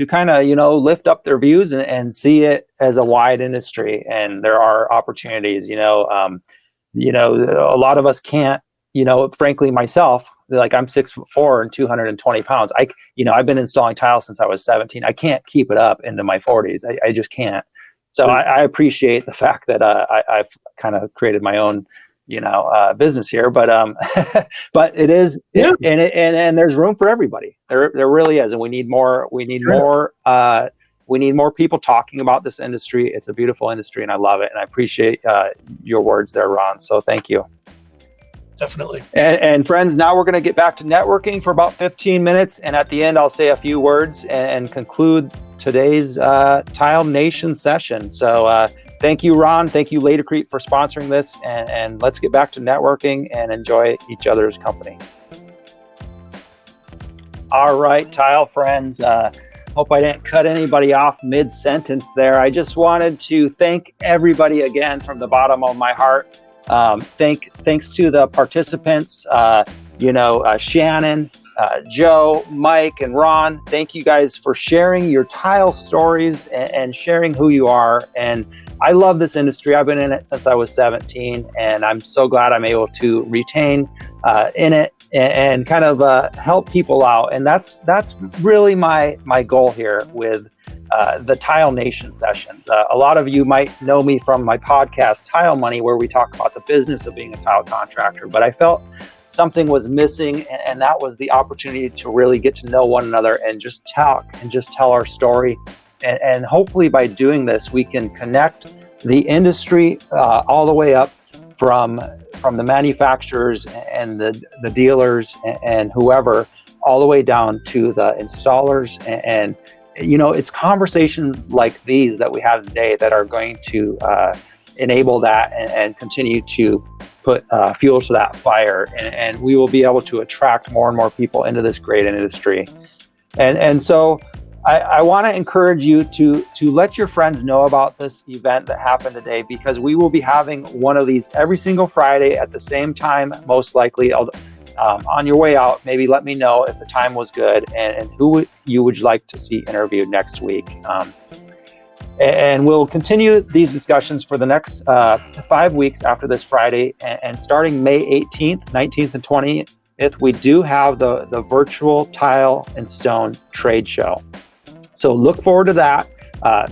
kind of, lift up their views and see it as a wide industry. And there are opportunities, a lot of us can't, frankly, myself, like I'm 6'4" and 220 pounds. I've been installing tile since I was 17. I can't keep it up into my 40s. I just can't. So I appreciate the fact that I've kind of created my own, business here, but but it is, and there's room for everybody. There really is, and we need more. We need more. We need more people talking about this industry. It's a beautiful industry, and I love it. And I appreciate your words there, Ron. So thank you. Definitely. And friends, now we're going to get back to networking for about 15 minutes, and at the end, I'll say a few words and conclude today's Tile Nation session. So thank you, Ron. Thank you, Laticrete, for sponsoring this. And let's get back to networking and enjoy each other's company. All right, tile friends. Hope I didn't cut anybody off mid-sentence there. I just wanted to thank everybody again from the bottom of my heart. Thanks to the participants, Shannon, Joe, Mike, and Ron. Thank you guys for sharing your tile stories and sharing who you are. And I love this industry. I've been in it since I was 17, and I'm so glad I'm able to retain in it and kind of help people out. And that's really my goal here with the Tile Nation sessions. A lot of you might know me from my podcast, Tile Money, where we talk about the business of being a tile contractor. But I felt something was missing, and that was the opportunity to really get to know one another and just talk and just tell our story. And hopefully by doing this, we can connect the industry all the way up from the manufacturers and the dealers and whoever, all the way down to the installers. And it's conversations like these that we have today that are going to enable that and continue to put fuel to that fire. And we will be able to attract more and more people into this great industry. And so I want to encourage you to let your friends know about this event that happened today, because we will be having one of these every single Friday at the same time, most likely. On your way out, maybe let me know if the time was good and who you would like to see interviewed next week. And we'll continue these discussions for the next 5 weeks after this Friday. And starting May 18th, 19th, and 20th, we do have the virtual Tile and Stone trade show. So look forward to that,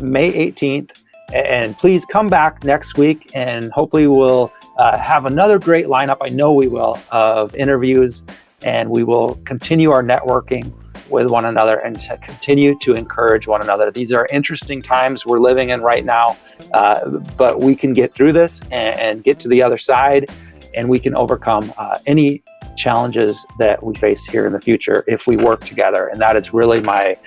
May 18th. And please come back next week, and hopefully we'll have another great lineup. I know we will, of interviews, and we will continue our networking with one another and continue to encourage one another. These are interesting times we're living in right now, but we can get through this and get to the other side, and we can overcome any challenges that we face here in the future if we work together. And that is really my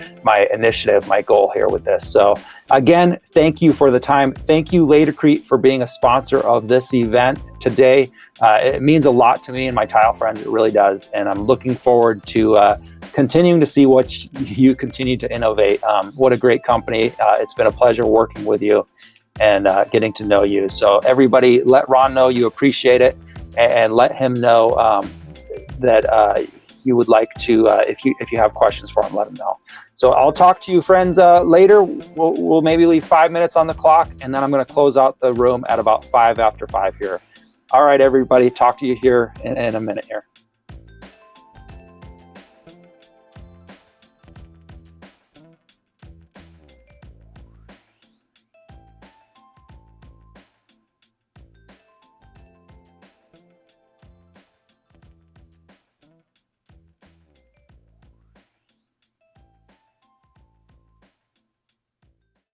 initiative, my goal here with this. So again, thank you for the time. Thank you, Laticrete, for being a sponsor of this event today. It means a lot to me and my tile friends. It really does. And I'm looking forward to continuing to see what you continue to innovate. What a great company. It's been a pleasure working with you and getting to know you. So everybody, let Ron know you appreciate it, and let him know that you would like to, if you have questions for him, let him know. So I'll talk to you, friends, later. We'll maybe leave 5 minutes on the clock, and then I'm going to close out the room at about 5 after 5 here. All right, everybody, talk to you here in a minute here.